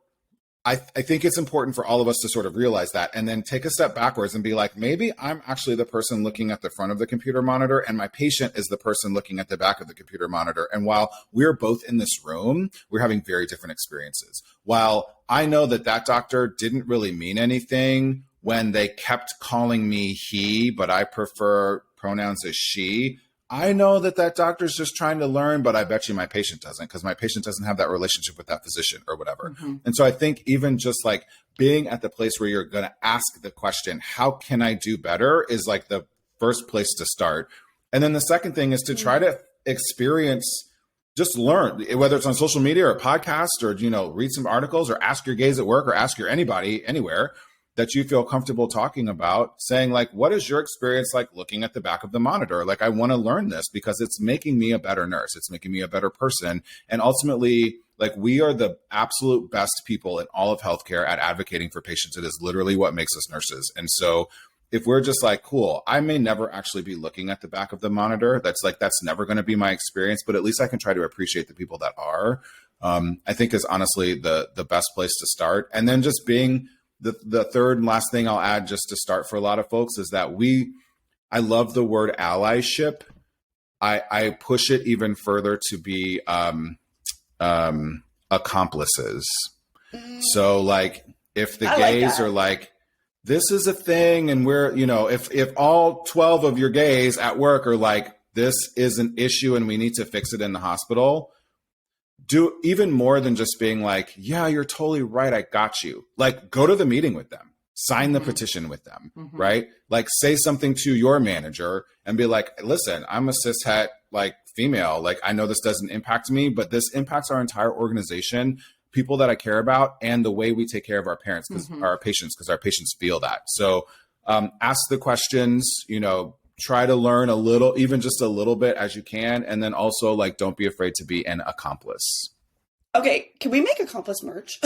I think it's important for all of us to sort of realize that and then take a step backwards and be like, maybe I'm actually the person looking at the front of the computer monitor and my patient is the person looking at the back of the computer monitor. And while we're both in this room, we're having very different experiences. While I know that that doctor didn't really mean anything when they kept calling me he, but I prefer pronouns as she, I know that that doctor's just trying to learn, but I bet you my patient doesn't, because my patient doesn't have that relationship with that physician or whatever. Mm-hmm. And so I think even just like being at the place where you're going to ask the question, how can I do better, is like the first place to start. And then the second thing is to try to experience, just learn, whether it's on social media or a podcast or, you know, read some articles or ask your gays at work or ask your anybody anywhere that you feel comfortable talking about, saying like, what is your experience like looking at the back of the monitor? Like, I want to learn this because it's making me a better nurse. It's making me a better person. And ultimately, like, we are the absolute best people in all of healthcare at advocating for patients. It is literally what makes us nurses. And so if we're just like, cool, I may never actually be looking at the back of the monitor. That's never going to be my experience, but at least I can try to appreciate the people that are, I think is honestly the best place to start. And then just being the third and last thing I'll add just to start for a lot of folks is that I love the word allyship. I push it even further to be accomplices. So like if the gays are like, this is a thing and we're, you know, if all 12 of your gays at work are like, this is an issue and we need to fix it in the hospital, do even more than just being like, yeah, you're totally right, I got you. Like, go to the meeting with them, sign the petition with them, right? Like, say something to your manager and be like, listen, I'm a cishet, like, female. Like, I know this doesn't impact me, but this impacts our entire organization, people that I care about, and the way we take care of our parents, because our patients feel that. So ask the questions, you know, try to learn a little, even just a little bit as you can. And then also, like, don't be afraid to be an accomplice. Okay, can we make accomplice merch?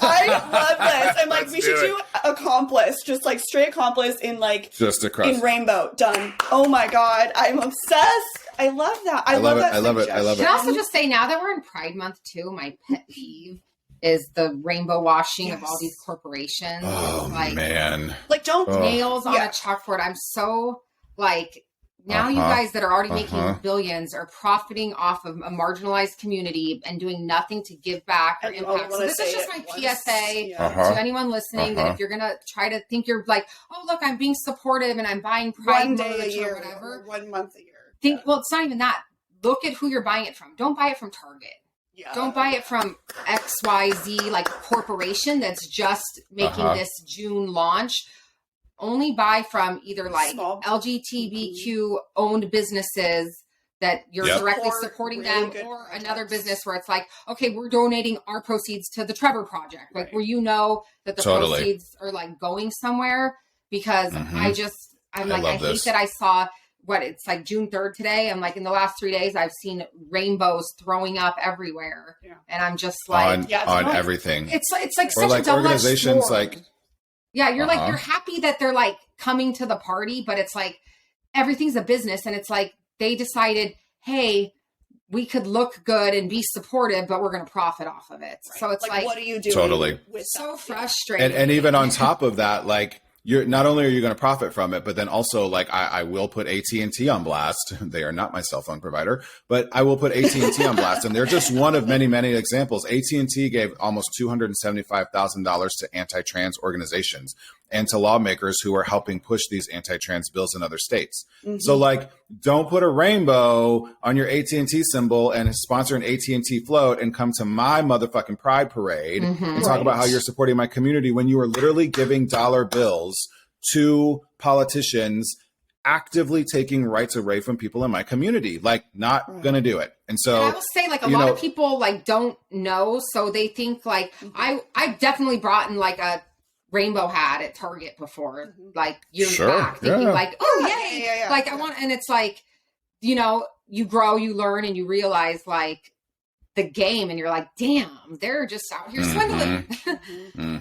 I love this. I'm like, we should do accomplice, just like straight accomplice in like, just in rainbow. Done. Oh my God, I'm obsessed. I love that. I love that. I love it. Can I also just say, now that we're in Pride Month too, my pet peeve is the rainbow washing of all these corporations. Oh, like, man. Like, don't nails on a chalkboard. I'm so like, now you guys that are already making billions are profiting off of a marginalized community and doing nothing to give back or impact. So this is just my PSA to anyone listening, that if you're going to try to think you're like, oh, look, I'm being supportive and I'm buying Pride one day a year or whatever. Or 1 month a year. Well, it's not even that. Look at who you're buying it from. Don't buy it from Target. Yeah. Don't buy it from XYZ, like, corporation that's just making this June launch. Only buy from either like small LGBTQ owned businesses that you're directly supporting them, or another business where it's like, okay, we're donating our proceeds to the Trevor Project, like where you know that the proceeds are like going somewhere. Because I hate that I saw it's like June 3rd today. I'm like, in the last 3 days, I've seen rainbows throwing up everywhere, and I'm just like, on everything. It's like such a double-edged organizations sword. like. Yeah, you're like, you're happy that they're like coming to the party, but it's like everything's a business, and it's like they decided, hey, we could look good and be supportive, but we're going to profit off of it. Right. So it's like, what are you doing? Totally. So frustrating. And even on top of that, like, you're not only are you going to profit from it, but then also, like, I will put AT&T on blast. They are not my cell phone provider, but I will put AT&T on blast. And they're just one of many, many examples. AT&T gave almost $275,000 to anti-trans organizations and to lawmakers who are helping push these anti-trans bills in other states. So, like, don't put a rainbow on your AT&T symbol and sponsor an AT&T float and come to my motherfucking Pride Parade and talk about how you're supporting my community when you are literally giving dollar bills to politicians actively taking rights away from people in my community. Like, not gonna do it. And so, I will say, like, a lot of people like don't know, so they think like, I've definitely brought in like a rainbow hat at Target before, like years back, thinking like, oh yay, like I want, and it's like, you know, you grow, you learn, and you realize like the game, and you're like, damn, they're just out here swindling.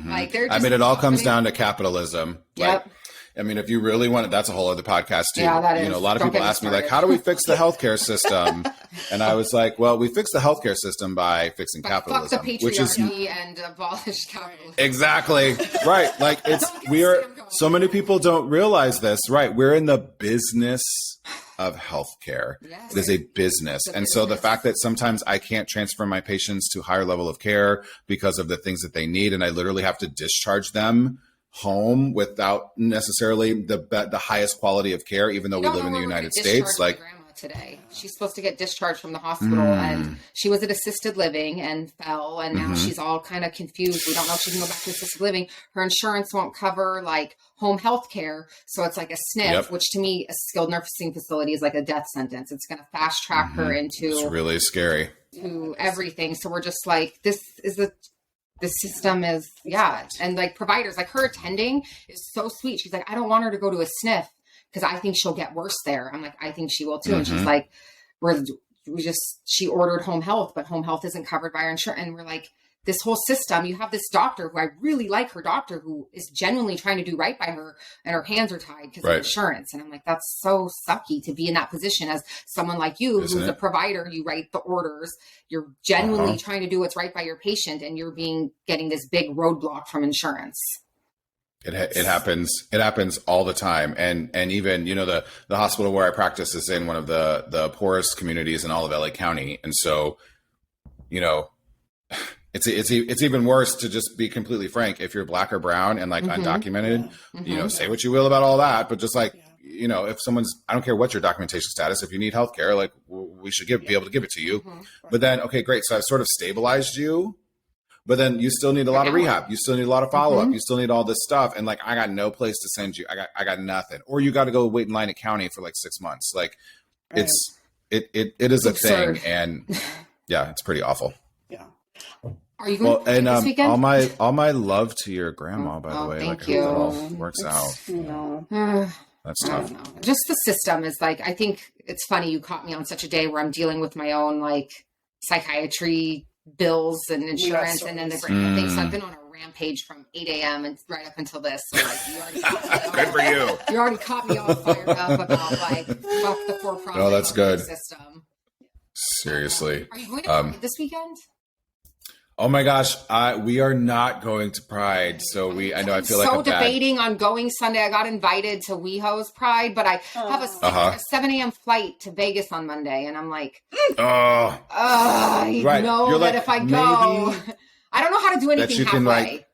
Like, they're just, I mean, it all comes down to capitalism. Yep. Like, I mean, if you really want it, that's a whole other podcast too. Yeah, that is. You know, a lot of Don't people get me ask me like, started. how do we fix the healthcare system? And I was like, well, we fix the healthcare system by fixing But capitalism, fuck the which is patriarchy and abolish capitalism. exactly right. Like so many people don't realize this, right? We're in the business of healthcare. Yes. It is a business. And so the fact that sometimes I can't transfer my patients to higher level of care because of the things that they need, and I literally have to discharge them home without necessarily the highest quality of care, even though we live in the United States. Like grandma today, she's supposed to get discharged from the hospital, and she was at assisted living and fell, and now she's all kind of confused. We don't know if she can go back to assisted living. Her insurance won't cover like home health care, so it's like a SNF, which to me, a skilled nursing facility is like a death sentence. It's going to fast track her into it's really scary to everything. So we're just like, the system is, and like providers, like her attending is so sweet. She's like, I don't want her to go to a SNF because I think she'll get worse there. I'm like, I think she will too. And she's like, she ordered home health, but home health isn't covered by our insurance. And we're like, this whole system, you have this doctor who I really like, her doctor who is genuinely trying to do right by her, and her hands are tied because of insurance. And I'm like, that's so sucky to be in that position as someone like you, who's a provider. You write the orders, you're genuinely trying to do what's right by your patient, and you're getting this big roadblock from insurance. It happens all the time. And even, you know, the hospital where I practice is in one of the poorest communities in all of LA County. And so, you know, it's even worse, to just be completely frank. If you're Black or brown and like undocumented, you know, say what you will about all that, but just like, you know, if I don't care what your documentation status, if you need healthcare, like we should be able to give it to you. But then, okay, great. So I've sort of stabilized you, but then you still need a lot of rehab. You still need a lot of follow-up. You still need all this stuff. And like, I got no place to send you. I got nothing. Or you got to go wait in line at county for like 6 months. Like it is a thing. And yeah, it's pretty awful. Yeah. Are you going this weekend? all my love to your grandma, by the way. Thank like, you. I hope it all works out. That's tough. Just the system is like, I think it's funny you caught me on such a day where I'm dealing with my own like psychiatry bills and insurance and then the things. So I've been on a rampage from 8 a.m. and right up until this. So like, you already caught me good for you. You already caught me all fired up about like fuck the for-profit. No, that's good. System. Seriously. Are you going to Pride this weekend? Oh my gosh, we are not going to Pride. So I feel like I'm debating on going Sunday. I got invited to WeHo's Pride, but I have a 7 a.m. flight to Vegas on Monday, and I'm like, I know You're that like, if I go, I don't know how to do anything you can, halfway.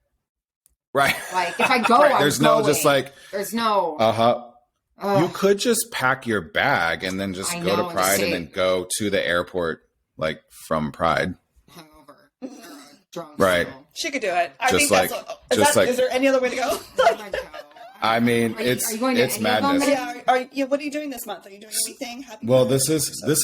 Like if I go, there's I'm no going. just like there's no. You could just pack your bag and then just go to Pride and then go to the airport like from Pride. Hungover, drunk, right? So. She could do it. Is there any other way to go? I mean, it's madness. What are you doing this month? Are you doing anything? This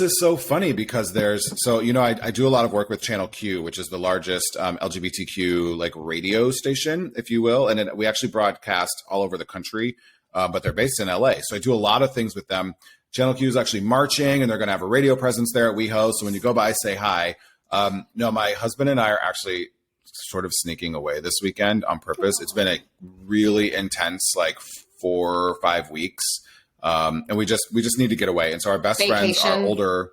is so funny because I do a lot of work with Channel Q, which is the largest LGBTQ like radio station, if you will, and we actually broadcast all over the country, but they're based in LA. So I do a lot of things with them. Channel Q is actually marching, and they're going to have a radio presence there at WeHo. So when you go by, say hi. No, my husband and I are actually sort of sneaking away this weekend on purpose. It's been a really intense, like 4 or 5 weeks. And we just need to get away. And so our best friends are older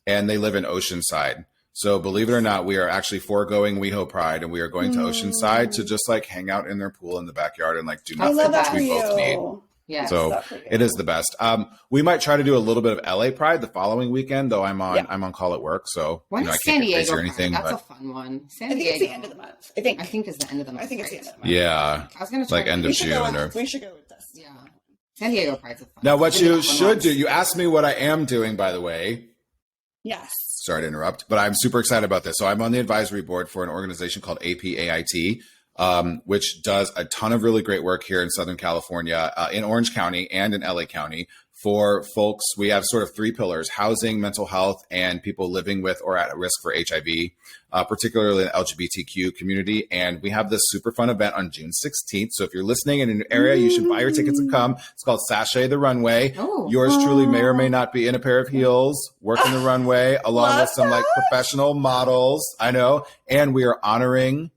and they live in Oceanside. So believe it or not, we are actually foregoing WeHo Pride and we are going to Oceanside to just like hang out in their pool in the backyard and like do nothing that we both need. Yeah. So it is the best. We might try to do a little bit of LA Pride the following weekend, though I'm on call at work. So when I is can't San get Diego crazy or anything. That's a fun one. I think it's the end of the month. I think it's the end of the month. I think it's the end of the month. Yeah. I was going to like end of June. We should go with this. Yeah. San Diego Pride's a fun. Now, what you should do, you asked me what I am doing, by the way. Yes. Sorry to interrupt, but I'm super excited about this. So I'm on the advisory board for an organization called APAIT, which does a ton of really great work here in Southern California, in Orange County and in LA County for folks. We have sort of 3 pillars: housing, mental health, and people living with or at risk for HIV, particularly in the LGBTQ community. And we have this super fun event on June 16th. So if you're listening in an area, you should buy your tickets and come. It's called Sashay the Runway. Oh. Yours truly may or may not be in a pair of heels, working the runway along with some like professional models. I know. And we are honoring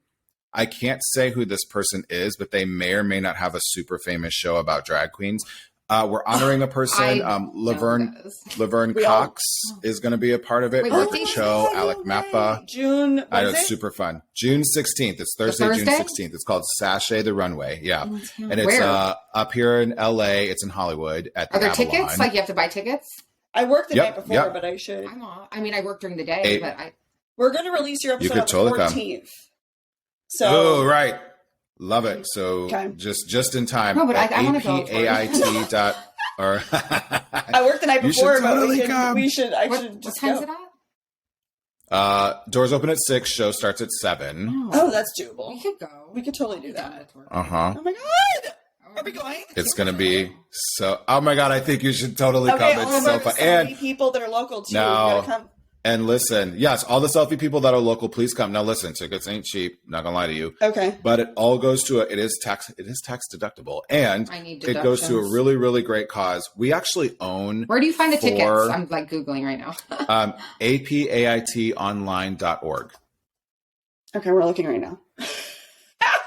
I can't say who this person is, but they may or may not have a super famous show about drag queens. We're honoring a person. Laverne Cox is going to be a part of it. Martha Cho, Alec Mappa. June. I know, it's super fun. June 16th. It's Thursday, June 16th. It's called Sashay the Runway. Yeah. And it's up here in LA. It's in Hollywood at the Are there Avalon. tickets? Like you have to buy tickets? I worked the night before, but I should. I work during the day, We're going to release your episode on the 14th. So. Oh, right. Love it. So just in time. No, but I want to go. APAIT. Or I worked the night before, but we should. What time is it at? Doors open at 6. Show starts at 7. Oh, that's doable. We could go. We could totally do that. Uh huh. Oh my god. Are we going? It's going to be so. Oh my god! I think you should totally come. It's so fun. And people that are local too. No. Come. And listen, yes, all the selfie people that are local, please come. Now listen, tickets ain't cheap. Not gonna lie to you. Okay. But it all goes to it is tax deductible, and it goes to a really, really great cause. We actually own. Where do you find the tickets? I'm like Googling right now. APAITonline.org. Okay, we're looking right now.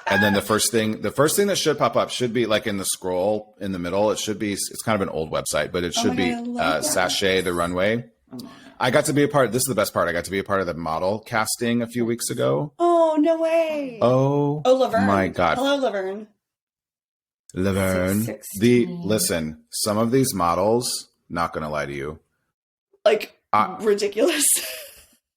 And then the first thing that should pop up should be like in the scroll in the middle. It should be. It's kind of an old website, but it should be Sashay the Runway. I got to be a part. This is the best part. I got to be a part of the model casting a few weeks ago. Oh, no way. Oh, Laverne. My God. Hello, Laverne. Listen, some of these models, not going to lie to you. Like, ridiculous.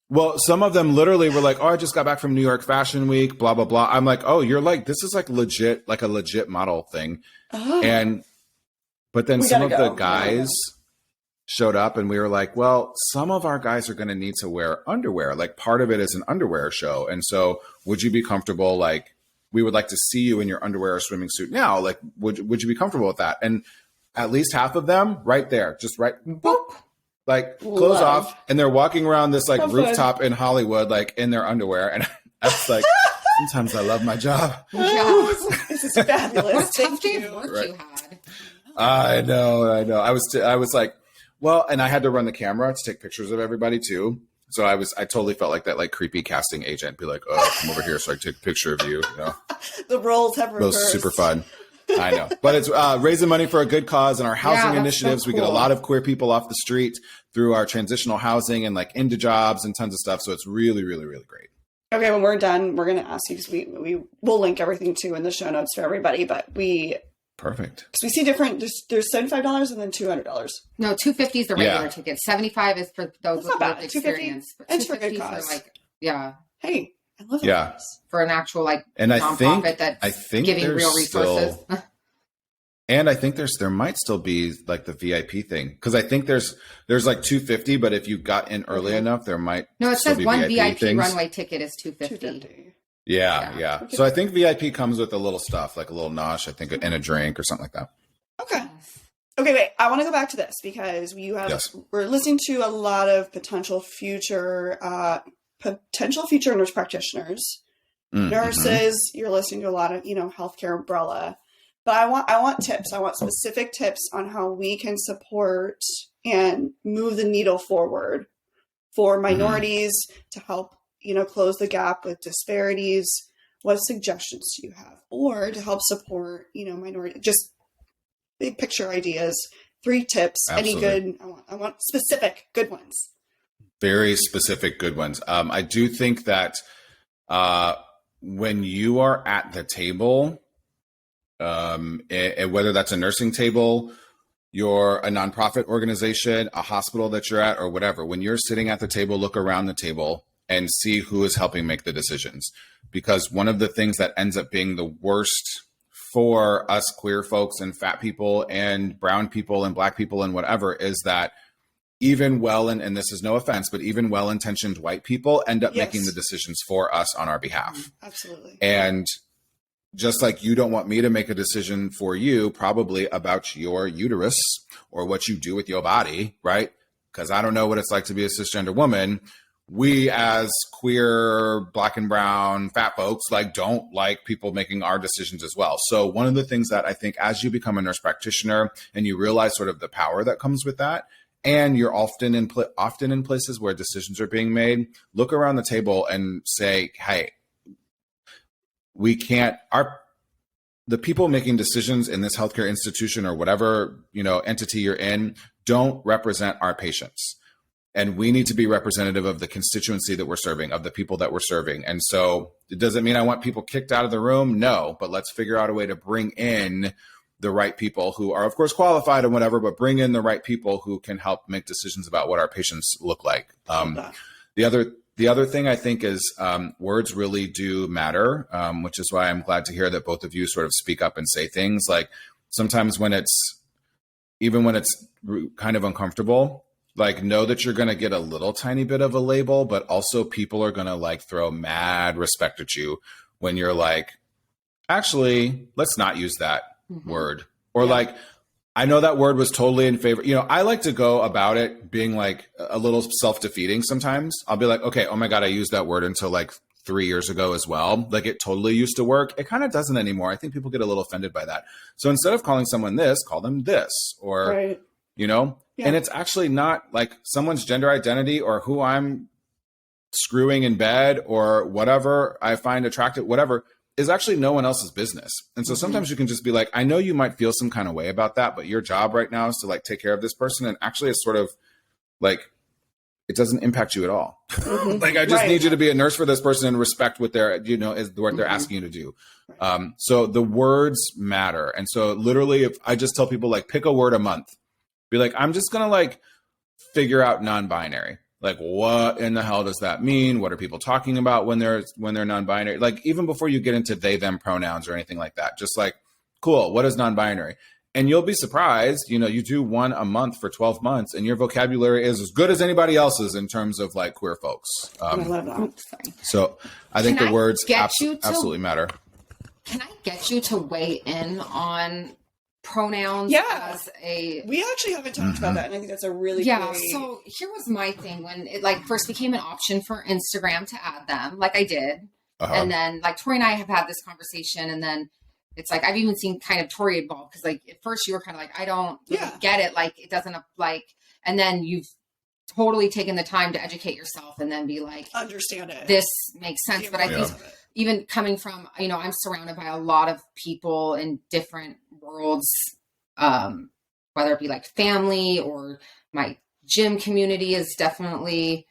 Well, some of them literally were like, oh, I just got back from New York Fashion Week, blah, blah, blah. I'm like, oh, you're like, this is like legit, like a legit model thing. Oh. But then some of the guys showed up and we were like, well, some of our guys are going to need to wear underwear. Like part of it is an underwear show. And so would you be comfortable? Like, we would like to see you in your underwear or swimming suit now. Like, would you be comfortable with that? And at least half of them right there, just right, boop, like clothes off. And they're walking around this like rooftop in Hollywood, like in their underwear. And I was like, sometimes I love my job. This is fabulous. Thank you. You had. I know. I was like, well, and I had to run the camera to take pictures of everybody too. So I totally felt like that like creepy casting agent, be like, oh, come over here so I can take a picture of you. You know? The roles have reversed. Those super fun. I know. But it's raising money for a good cause and our housing initiatives. So cool. We get a lot of queer people off the street through our transitional housing and like into jobs and tons of stuff. So it's really, really, really great. Okay, when we're done, we're going to ask you because we will link everything too in the show notes for everybody. But Perfect. Because we see different. There's $75 and then $200. No, $250 is the regular ticket. $75 is for those with lived experience. It's for good cause. Hey, I love it. Yeah. For an actual and nonprofit that's giving real resources. And I think there might still be like the VIP thing because I think there's like $250, but if you got in early enough, there might. No, it says one VIP things. runway ticket is $250. Yeah. So I think VIP comes with a little stuff, like a little nosh, I think, and a drink or something like that. Okay, wait. I want to go back to this because we're listening to a lot of potential future nurse practitioners, nurses. You're listening to a lot of, healthcare umbrella. But I want tips. I want specific tips on how we can support and move the needle forward for minorities to help close the gap with disparities. What suggestions do you have? Or to help support, minority, just big picture ideas, 3 tips, Absolutely. Any good, I want specific good ones. Very specific good ones. I do think that when you are at the table, whether that's a nursing table, you're a nonprofit organization, a hospital that you're at, or whatever, when you're sitting at the table, look around the table and see who is helping make the decisions. Because one of the things that ends up being the worst for us queer folks and fat people and brown people and black people and whatever is that even and this is no offense, but even well-intentioned white people end up making the decisions for us on our behalf. Absolutely. And just like you don't want me to make a decision for you, probably about your uterus or what you do with your body, right? Because I don't know what it's like to be a cisgender woman. We as queer, black and brown, fat folks, don't like people making our decisions as well. So one of the things that I think as you become a nurse practitioner and you realize sort of the power that comes with that, and you're often in places where decisions are being made, look around the table and say, hey, the people making decisions in this healthcare institution or whatever, entity you're in don't represent our patients. And we need to be representative of the constituency that we're serving, of the people that we're serving. And so it doesn't mean I want people kicked out of the room. No, but let's figure out a way to bring in the right people who are, of course, qualified and whatever, but bring in the right people who can help make decisions about what our patients look like. The other thing I think is words really do matter, which is why I'm glad to hear that both of you sort of speak up and say things. Like sometimes even when it's kind of uncomfortable, like know that you're going to get a little tiny bit of a label, but also people are going to like throw mad respect at you when you're like, actually, let's not use that word. Or like, I know that word was totally in favor. I like to go about it being like a little self-defeating sometimes. I'll be like, okay, oh my God, I used that word until like 3 years ago as well. Like it totally used to work. It kind of doesn't anymore. I think people get a little offended by that. So instead of calling someone this, call them this, or, right. And it's actually not like someone's gender identity or who I'm screwing in bed or whatever I find attractive, whatever, is actually no one else's business. And so sometimes you can just be like, I know you might feel some kind of way about that, but your job right now is to like take care of this person. And actually it's sort of like, it doesn't impact you at all. Like, I just need you to be a nurse for this person and respect what they're, is what they're asking you to do. So the words matter. And so literally if I just tell people like, pick a word a month, be like, I'm just going to like figure out non-binary. Like, what in the hell does that mean? What are people talking about when they're non-binary? Like, even before you get into they, them pronouns or anything like that, just like, cool, what is non-binary? And you'll be surprised, you do one a month for 12 months and your vocabulary is as good as anybody else's in terms of like queer folks. I love that. So I think the words absolutely matter. Can I get you to weigh in on pronouns as we actually haven't talked about that, and I think that's a really great... So here was my thing when it like first became an option for Instagram to add them, like I did, and then like Tori and I have had this conversation, and then it's like I've even seen kind of Tori involved because like at first you were kind of like I don't really get it, like it doesn't like, and then you've totally taken the time to educate yourself and then be like, understand it, this makes sense. But I think even coming from, I'm surrounded by a lot of people in different worlds, whether it be like family or my gym community is definitely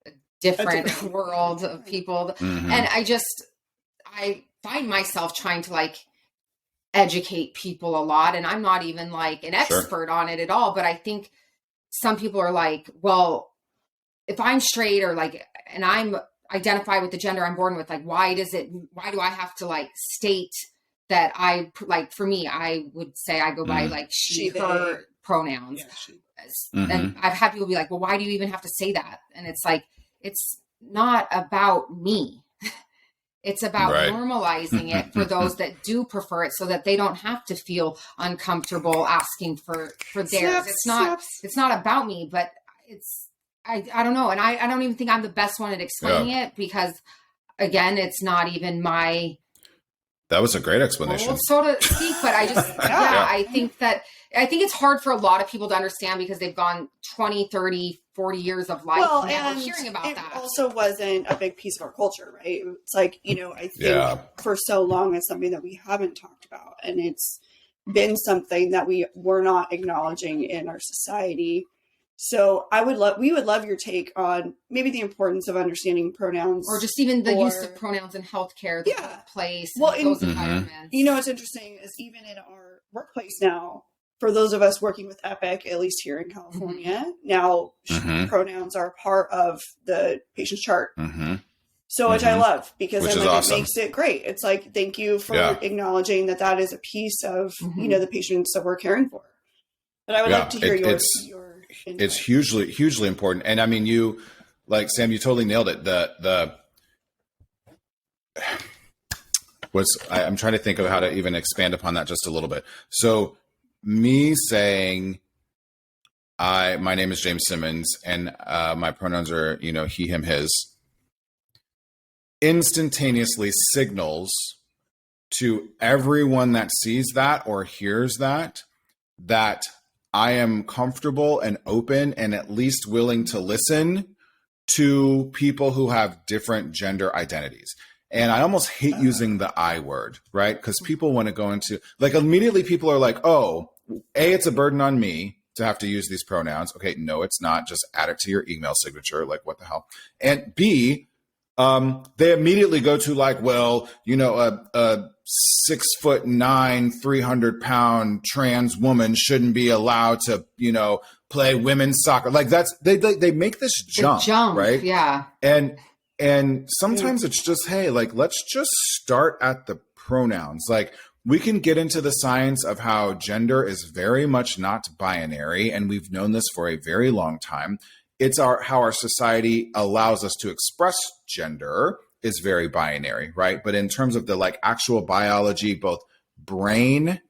a different world of people. And I find myself trying to like educate people a lot. And I'm not even like an expert on it at all, but I think some people are like, well, if I'm straight or like, and I'm identify with the gender I'm born with, like, why do I have to like state that I like, for me, I would say I go by like she, her pronouns. And I've had people be like, well, why do you even have to say that? And it's like, it's not about me. It's about normalizing it for those that do prefer it so that they don't have to feel uncomfortable asking for theirs. It's not about me, but I don't know. And I don't even think I'm the best one at explaining it because again, it's not even my... That was a great explanation. So to speak, but I just, I think it's hard for a lot of people to understand because they've gone 20, 30, 40 years of life never hearing about that. It also wasn't a big piece of our culture, right? It's like, I think for so long it's something that we haven't talked about. And it's been something that we were not acknowledging in our society. So we would love your take on maybe the importance of understanding pronouns, or just even the use of pronouns in healthcare, the workplace, those environments. What's interesting is even in our workplace now, for those of us working with Epic, at least here in California, now pronouns are part of the patient's chart. So which I love because then awesome. It makes it great. It's like, thank you for acknowledging that is a piece of, the patients that we're caring for. But I would love to hear your It's hugely important. And I mean, you, like Sam, you totally nailed it. I'm trying to think of how to even expand upon that just a little bit. So me saying, my name is James Simmons and my pronouns are, he, him, his, instantaneously signals to everyone that sees that or hears that I am comfortable and open and at least willing to listen to people who have different gender identities. And I almost hate using the I word, right? Because people want to go into, like, immediately people are like, oh, A, it's a burden on me to have to use these pronouns. Okay, no, it's not. Just add it to your email signature. Like, what the hell? And B, they immediately go to like, well, you know, a 6'9", 300-pound trans woman shouldn't be allowed to, you know, play women's soccer. Like that's, they make this jump, right? Yeah. And sometimes it's just, hey, like, let's just start at the pronouns. Like, we can get into the science of how gender is very much not binary, and we've known this for a very long time. It's how our society allows us to express gender is very binary, right? But in terms of the like actual biology, both brain,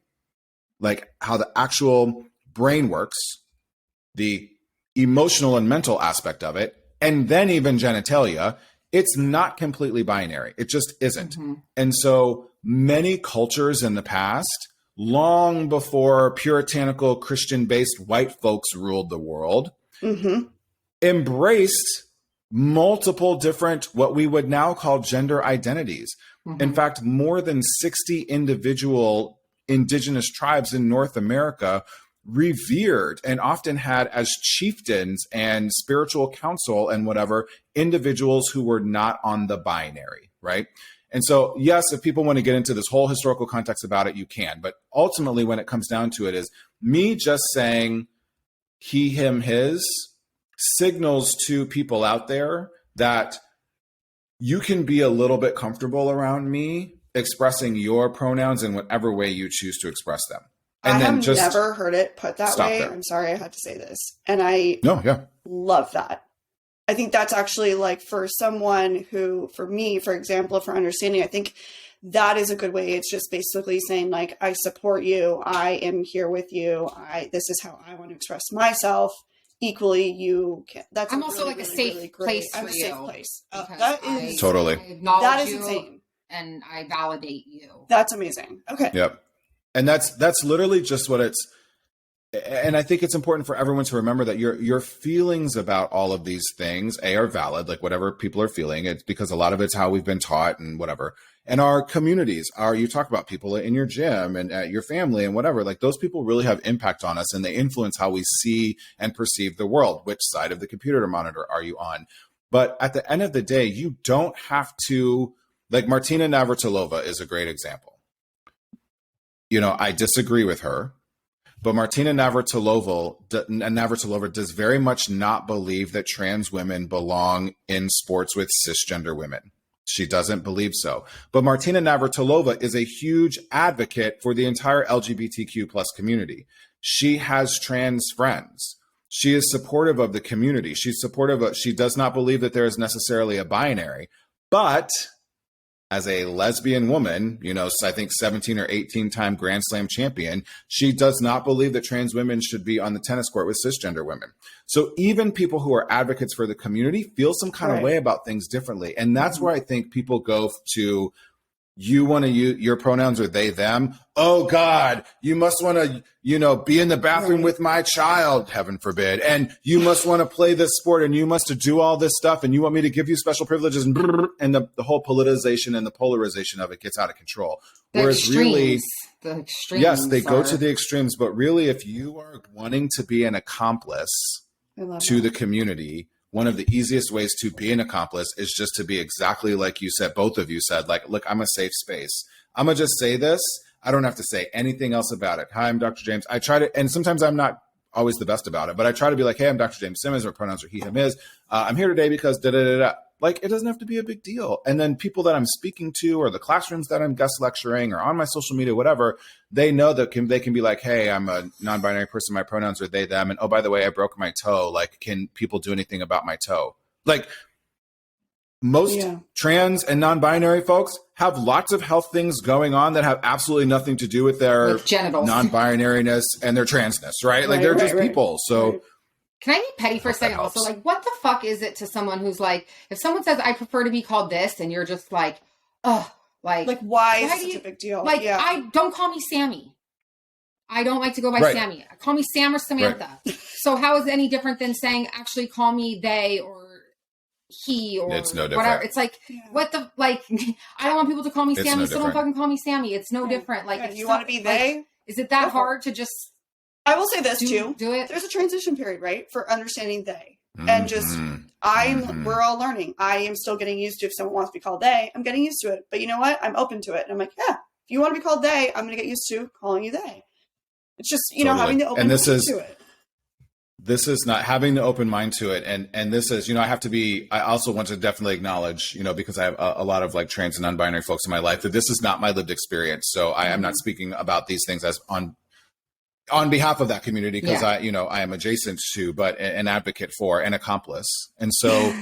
like how the actual brain works, the emotional and mental aspect of it, and then even genitalia, it's not completely binary. It just isn't. Mm-hmm. And so many cultures in the past, long before puritanical Christian-based white folks ruled the world, embraced multiple different, what we would now call gender identities. In fact, more than 60 individual indigenous tribes in North America revered and often had as chieftains and spiritual council and whatever individuals who were not on the binary, right? And so, yes, if people want to get into this whole historical context about it, you can. But ultimately, when it comes down to it, is me just saying he, him, his signals to people out there that you can be a little bit comfortable around me expressing your pronouns in whatever way you choose to express them. And I then have just never heard it put that way. there. I'm sorry I had to say this. And I yeah. love that. I think that's actually like for someone who, for me, for example, for understanding, I think that is a good way. It's just basically saying like, I support you. I am here with you. This is how I want to express myself. Equally, you can. That's I'm also really, like a really, safe really place I'm for a you. safe place. That is totally. I acknowledge that is you insane. And I validate you. That's amazing. Okay. Yep. And that's literally just what it's. And I think it's important for everyone to remember that your feelings about all of these things, are valid, like whatever people are feeling. It's because a lot of it's how we've been taught and whatever. And our communities you talk about people in your gym and at your family and whatever, like those people really have impact on us and they influence how we see and perceive the world. Which side of the computer monitor are you on? But at the end of the day, you don't have to, like Martina Navratilova is a great example. You know, I disagree with her. But Martina Navratilova does very much not believe that trans women belong in sports with cisgender women. She doesn't believe so. But Martina Navratilova is a huge advocate for the entire LGBTQ plus community. She has trans friends. She is supportive of the community. She's supportive of, she does not believe that there is necessarily a binary, but as a lesbian woman, you know, I think 17 or 18-time Grand Slam champion, she does not believe that trans women should be on the tennis court with cisgender women. So even people who are advocates for the community feel some kind of way about things differently. And that's where I think people go to, you want to use your pronouns are they, them. Oh God, you must want to, you know, be in the bathroom with my child, heaven forbid. And you must want to play this sport and you must do all this stuff. And you want me to give you special privileges and the whole politicization and the polarization of it gets out of control. Whereas extremes, really, yes, they go to the extremes, but really if you are wanting to be an accomplice to the community, one of the easiest ways to be an accomplice is just to be exactly like you said, both of you said, like, look, I'm a safe space. I'm going to just say this. I don't have to say anything else about it. Hi, I'm Dr. James. I try to, and sometimes I'm not always the best about it, but I try to be like, hey, I'm Dr. James Simmons, or pronouns are he, him, his. I'm here today because da-da-da-da. Like, it doesn't have to be a big deal. And then people that I'm speaking to or the classrooms that I'm guest lecturing or on my social media, whatever, they know that they can be like, hey, I'm a non-binary person. My pronouns are they, them. And oh, by the way, I broke my toe. Like, can people do anything about my toe? Like, most trans and non-binary folks have lots of health things going on that have absolutely nothing to do with their non-binariness and their transness, right? Like, they're just people. So... Can I be petty for a second also? Like, what the fuck is it to someone who's like, if someone says, I prefer to be called this, and you're just like, oh, like why is it such a big deal? Like, I don't call me Sammy. I don't like to go by Sammy. Call me Sam or Samantha. So how is it any different than saying, actually call me they or he or it's no whatever. different. It's like, what the, like, I don't want people to call me Sammy, so don't fucking call me Sammy. It's no different. Like, if you want to be they? Like, is it that hard to just I will say this do it? There's a transition period, right? For understanding they. And just, we're all learning. I am still getting used to, if someone wants to be called they, I'm getting used to it. But you know what? I'm open to it. And I'm like, yeah, if you want to be called they, I'm going to get used to calling you they. It's just, you know, having the open mind to it. This is not having the open mind to it. And this is, you know, I also want to definitely acknowledge, you know, because I have a lot of like trans and non-binary folks in my life, that this is not my lived experience. So I am not speaking about these things as on behalf of that community, because I am adjacent to, but an advocate for, an accomplice. And so,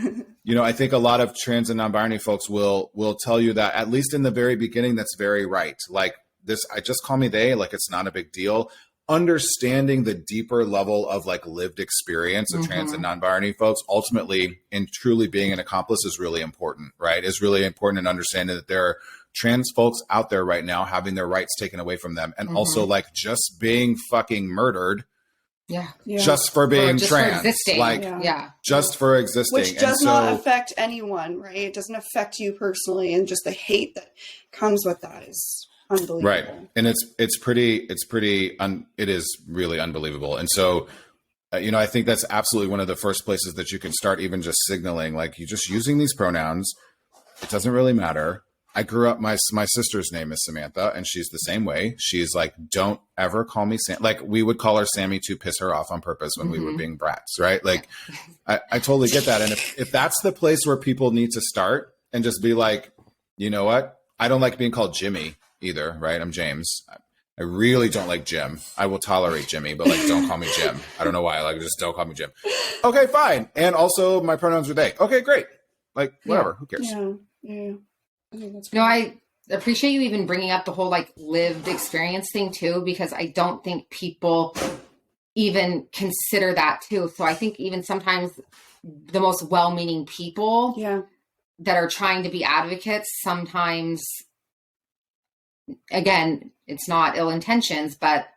you know, I think a lot of trans and non-binary folks will tell you that, at least in the very beginning, that's very right. Like this, I just call me they, like it's not a big deal. Understanding the deeper level of like lived experience of trans and non-binary folks, ultimately, in truly being an accomplice, is really important, right? Is really important in understanding that there are trans folks out there right now having their rights taken away from them, and also like just being fucking murdered. Just for being trans, just for existing, which does not affect anyone, right? It doesn't affect you personally, and just the hate that comes with that is unbelievable. Right. And it is really unbelievable. And so, you know, I think that's absolutely one of the first places that you can start, even just signaling, like, you just using these pronouns. It doesn't really matter. I grew up, my sister's name is Samantha, and she's the same way. She's like, don't ever call me Sam. Like, we would call her Sammy to piss her off on purpose when we were being brats, right? Like, I totally get that. And if that's the place where people need to start, and just be like, you know what? I don't like being called Jimmy either, right? I'm James. I really don't like Jim. I will tolerate Jimmy, but like, don't call me Jim. I don't know why. Like, just don't call me Jim. Okay, fine. And also my pronouns are they. Okay, great. Like, whatever. Who cares? Yeah. I think that's great. I appreciate you even bringing up the whole like lived experience thing too, because I don't think people even consider that too. So I think even sometimes the most well-meaning people that are trying to be advocates, sometimes, again, it's not ill intentions, but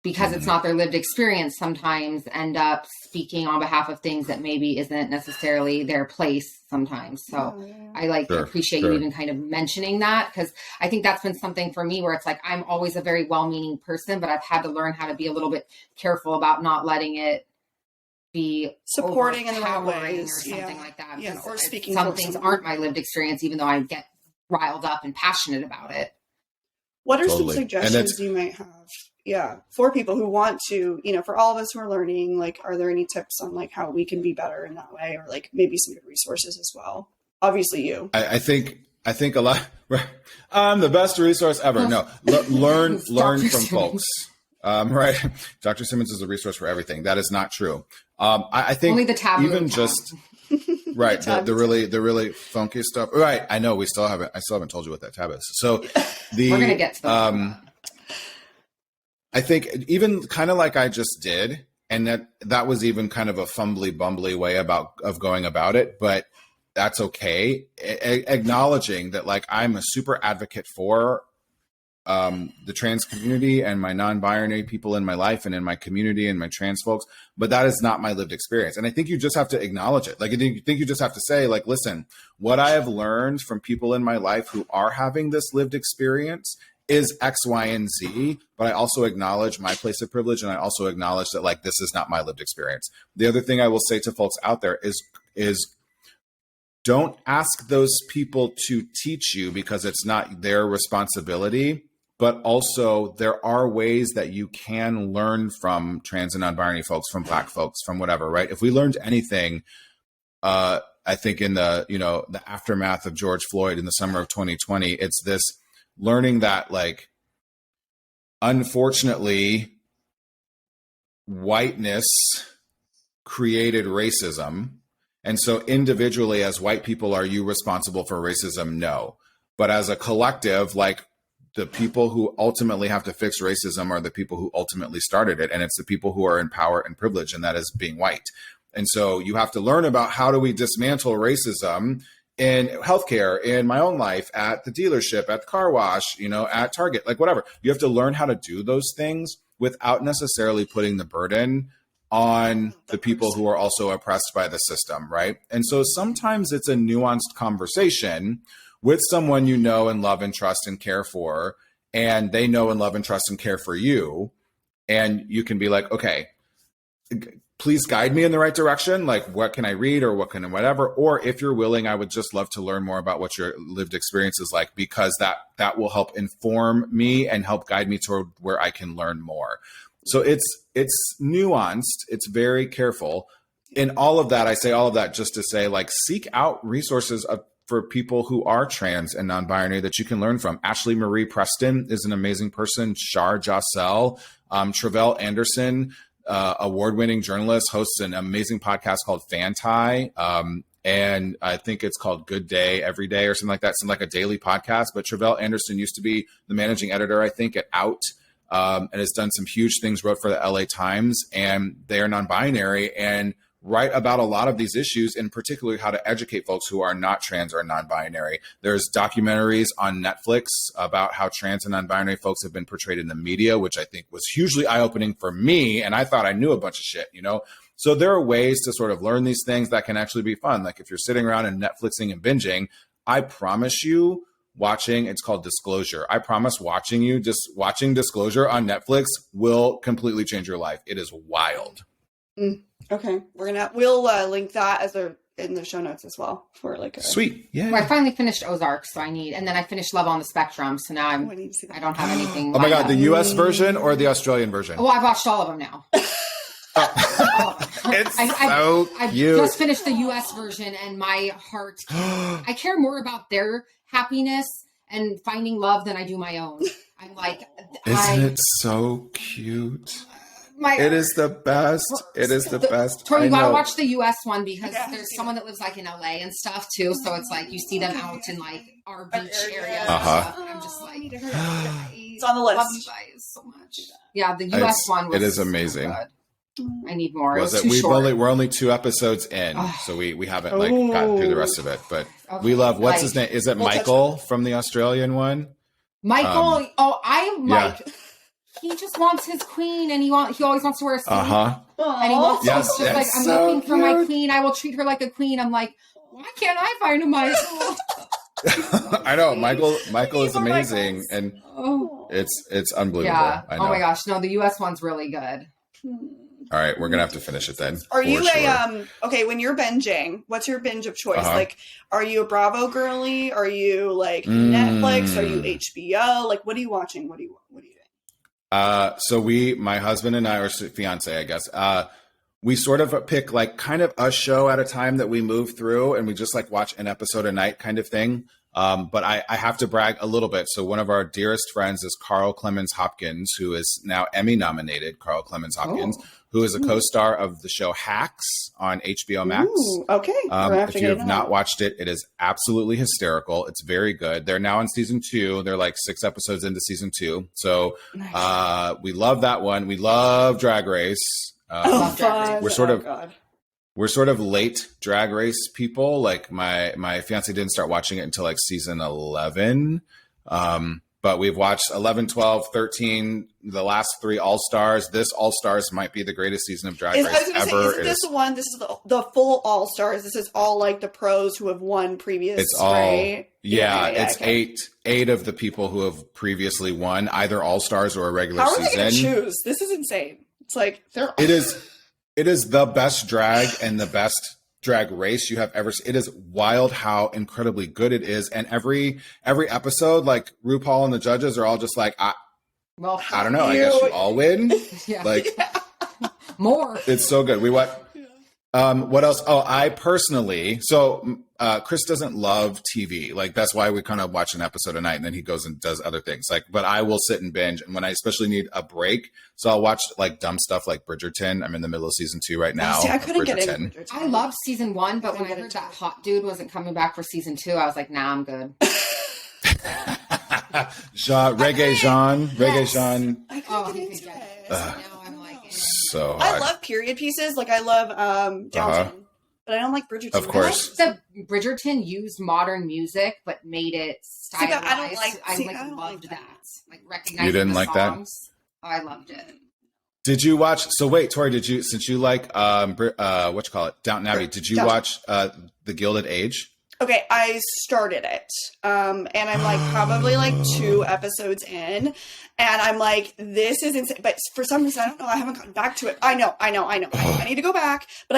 because it's not their lived experience, sometimes end up speaking on behalf of things that maybe isn't necessarily their place sometimes. So I appreciate you even kind of mentioning that, because I think that's been something for me where it's like, I'm always a very well-meaning person, but I've had to learn how to be a little bit careful about not letting it be supporting in the right ways or something like that. Yeah, or speaking. Some things aren't my lived experience, even though I get riled up and passionate about it. What are some suggestions you might have? Yeah, for people who want to, you know, for all of us who are learning, like, are there any tips on like how we can be better in that way, or like maybe some good resources as well? Obviously, you. I think a lot. I'm the best resource ever. No, learn from folks. Right. Dr. Simmons is a resource for everything. That is not true. I think only the taboo even just right. the really funky stuff. Right. I know I still haven't told you what that tab is. So we're going to get to that. I think even kind of like I just did, and that was even kind of a fumbly bumbly way of going about it, but that's okay. Acknowledging that, like, I'm a super advocate for the trans community and my non-binary people in my life and in my community and my trans folks, but that is not my lived experience. And I think you just have to acknowledge it. Like, I think you just have to say, like, listen, what I have learned from people in my life who are having this lived experience is X, Y, and Z, but I also acknowledge my place of privilege, and I also acknowledge that, like, this is not my lived experience. The other thing I will say to folks out there is don't ask those people to teach you, because it's not their responsibility. But also, there are ways that you can learn from trans and non-binary folks, from Black folks, from whatever, right? If we learned anything, I think in the aftermath of George Floyd in the summer of 2020, it's this learning that, like, unfortunately, whiteness created racism. And so individually, as white people, are you responsible for racism? No. But as a collective, like, the people who ultimately have to fix racism are the people who ultimately started it. And it's the people who are in power and privilege, and that is being white. And so you have to learn about how do we dismantle racism in healthcare, in my own life, at the dealership, at the car wash, at Target, like whatever. You have to learn how to do those things without necessarily putting the burden on the people who are also oppressed by the system, right? And so sometimes it's a nuanced conversation with someone you know and love and trust and care for, and they know and love and trust and care for you. And you can be like, okay, please guide me in the right direction. Like, what can I read or what can whatever? Or if you're willing, I would just love to learn more about what your lived experience is like, because that will help inform me and help guide me toward where I can learn more. So it's nuanced. It's very careful. In all of that, I say all of that just to say, like, seek out resources for people who are trans and non-binary that you can learn from. Ashley Marie Preston is an amazing person. Shar Jossel, Travell Anderson, award-winning journalist, hosts an amazing podcast called Fanti. And I think it's called Good Day Every Day or something like that. It's like a daily podcast. But Travell Anderson used to be the managing editor, I think, at Out, and has done some huge things, wrote for the LA Times, and they are non-binary and write about a lot of these issues, in particular how to educate folks who are not trans or non-binary. There's documentaries on Netflix about how trans and non-binary folks have been portrayed in the media, which I think was hugely eye-opening for me. And I thought I knew a bunch of shit, you know? So there are ways to sort of learn these things that can actually be fun. Like if you're sitting around and Netflixing and binging, I promise you, it's called Disclosure. I promise watching Disclosure on Netflix will completely change your life. It is wild. Okay, we'll link that in the show notes as well for like sweet. Yeah. Well, I finally finished Ozark, and then I finished Love on the Spectrum. So now I don't have anything. Oh my God, the US version or the Australian version? Well, I've watched all of them now. It's so cute. I just finished the US version, and my heart, I care more about their happiness and finding love than I do my own. I'm like, isn't it so cute? It is the best. It is the best. Tori, you gotta watch the US one because there's someone that lives like in LA and stuff too. So it's like you see them out in like our beach area and stuff. And I'm just like, it's on the list. Love you guys so much. Yeah, the US one it is amazing. Good. I need more. We're only 2 episodes in, so we haven't like gotten through the rest of it. But we love what's his name? Is it Michael from the Australian one? Michael. He just wants his queen, and he always wants to wear a suit. And he wants just like, I'm looking for my queen. I will treat her like a queen. I'm like, why can't I find a Michael? I know Michael is amazing, and it's unbelievable. Yeah. I know. Oh my gosh, no, the US one's really good. All right, we're gonna have to finish it then. Are you okay, when you're binging, what's your binge of choice? Like, are you a Bravo girly? Are you like Netflix? Are you HBO? Like, what are you watching? What are you doing? So my husband and I, or fiance, I guess, we sort of pick like kind of a show at a time that we move through, and we just like watch an episode a night kind of thing. But I have to brag a little bit. So one of our dearest friends is Carl Clemens Hopkins, who is now Emmy nominated. Carl Clemens Hopkins, who is a co-star of the show Hacks on HBO Max. Ooh, okay. If you have not watched it, it is absolutely hysterical. It's very good. They're now in season 2. They're like 6 episodes into season 2. So we love that one. We love Drag Race. We're sort of late Drag Race people. Like my fiance didn't start watching it until like season 11. But we've watched 11, 12, 13, the last 3 All-Stars. This All-Stars might be the greatest season of Drag Race ever. Isn't this the one? This is the full All-Stars. This is all like the pros who have won previous. It's all, right? It's okay. eight of the people who have previously won either All-Stars or a regular season. How are they going to choose? This is insane. It's like It is the best drag and the best Drag Race you have ever seen. It is wild how incredibly good it is. And every episode, like RuPaul and the judges are all just like, I don't know. I guess you all win. More. It's so good. What else? Oh, I personally, Chris doesn't love TV. Like, that's why we kind of watch an episode a night and then he goes and does other things. Like, but I will sit and binge. And when I especially need a break, so I'll watch like dumb stuff like Bridgerton. I'm in the middle of season 2 right now. See, I couldn't get into Bridgerton. I loved season 1, but when I heard that hot dude wasn't coming back for season 2, I was like, nah, I'm good. Reggae Jean. I couldn't get into it. So hot. I love period pieces. Like I love Downton, but I don't like Bridgerton. Of course, the Bridgerton used modern music but made it stylized. I loved that. Like recognizing you didn't the like songs. That? I loved it. Did you watch? So wait, Tori, since you like Downton Abbey, did you watch The Gilded Age? Okay, I started it, and I'm like probably like 2 episodes in, and I'm like, this is insane. But for some reason, I don't know, I haven't gotten back to it. I know. I need to go back, but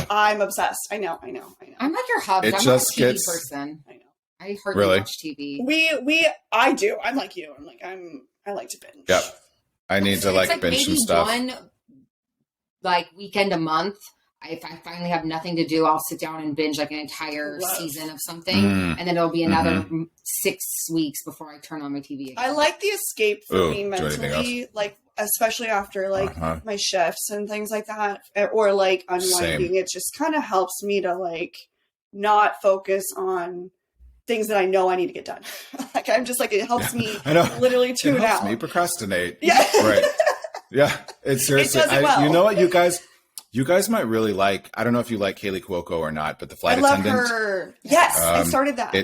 I'm obsessed. I know. I'm like your hubs. I'm not a TV person. I know. I hardly watch TV. I do. I'm like you. I like to binge. Yep. I need to like binge some stuff. One weekend a month. If I finally have nothing to do, I'll sit down and binge like an entire season of something, and then it'll be another 6 weeks before I turn on my TV again. I like the escape for me mentally, like especially after like my shifts and things like that, or like unwinding. It just kind of helps me to like not focus on things that I know I need to get done. Like I'm just like, it helps me literally tune out. It helps me procrastinate. Yeah. Right. Yeah. It's seriously, you know what, you guys might really like, I don't know if you like Kaylee Cuoco or not, but the flight attendant. I love her. Yes. I started that.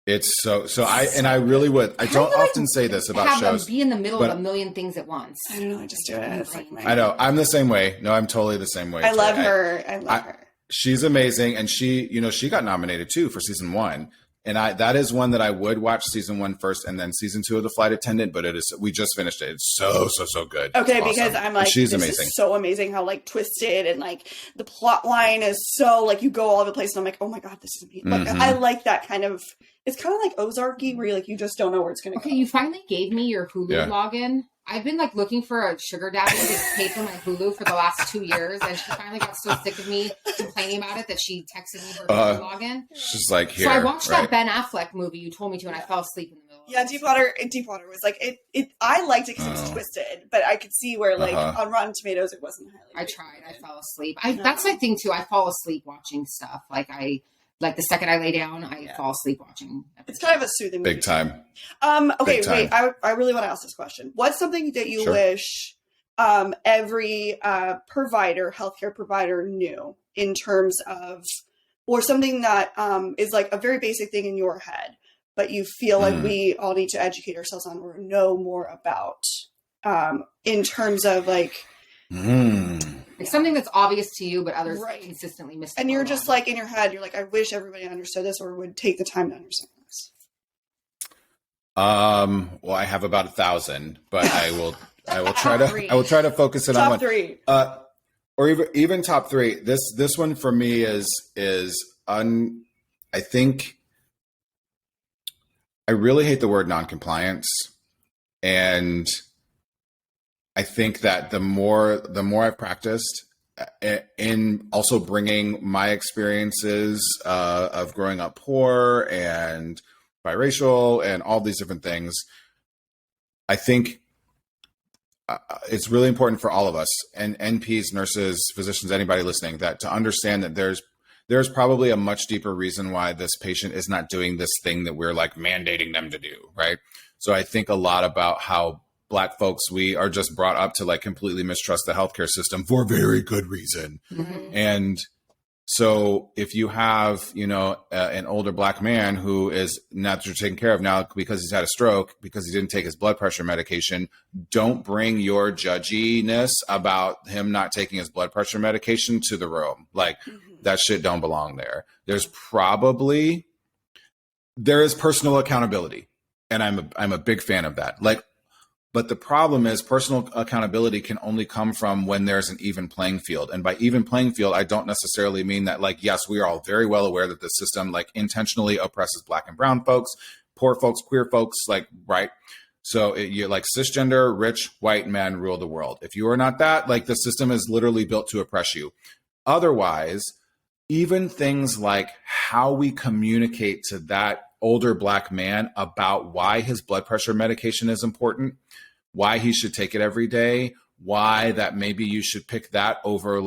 It's I really would. I don't often say this about shows. Be in the middle of a million things at once. I don't know. I just do it. It's like I know. I'm the same way. No, I'm totally the same way. I love her. I love her. She's amazing. And she got nominated too for season 1. And that is one that I would watch season 1 first and then season 2 of The Flight Attendant. But we just finished it. It's so good. Okay. It's because awesome. I'm like, she's this amazing. Is so amazing how like twisted and like the plot line is so like you go all over the place. And I'm like, oh my God, this is amazing. Like, I like that kind of, it's kind of like Ozarky where you just don't know where it's going to go. Okay. You finally gave me your Hulu login. I've been like looking for a sugar daddy to pay for my Hulu for the last 2 years, and she finally got so sick of me complaining about it that she texted me her Hulu login. She's like, here. So I watched that Ben Affleck movie you told me to, and I fell asleep in the middle. Yeah, Deepwater was like it. I liked it because it was twisted, but I could see where like on Rotten Tomatoes it wasn't highly. I tried. I fell asleep. That's my thing too. I fall asleep watching stuff. Like the second I lay down, I fall asleep watching. It's kind of a soothing movie. Big time. Okay, wait. I really want to ask this question. What's something that you wish every healthcare provider knew in terms of, or something that is like a very basic thing in your head, but you feel like we all need to educate ourselves on or know more about in terms of like... Like something that's obvious to you, but others consistently miss. And you're just like in your head, you're like, I wish everybody understood this or would take the time to understand this. Well, I have about 1,000, but I will try to focus it on one. Top 3. Or even top 3. This one for me I think I really hate the word non-compliance, and I think that the more I've practiced in also bringing my experiences of growing up poor and biracial and all these different things, I think it's really important for all of us and NPs, nurses, physicians, anybody listening, that to understand that there's probably a much deeper reason why this patient is not doing this thing that we're like mandating them to do, right? So I think a lot about how Black folks, we are just brought up to like completely mistrust the healthcare system for very good reason. Mm-hmm. And so if you have, an older Black man who is not taken care of now because he's had a stroke, because he didn't take his blood pressure medication, don't bring your judginess about him not taking his blood pressure medication to the room. Like that shit don't belong there. There is personal accountability. And I'm a big fan of that. But the problem is personal accountability can only come from when there's an even playing field. And by even playing field, I don't necessarily mean that yes, we are all very well aware that the system intentionally oppresses Black and brown folks, poor folks, queer folks, right? So you're cisgender, rich, white men rule the world. If you are not that, the system is literally built to oppress you. Otherwise, even things like how we communicate to that older Black man about why his blood pressure medication is important, why he should take it every day, why that maybe you should pick that over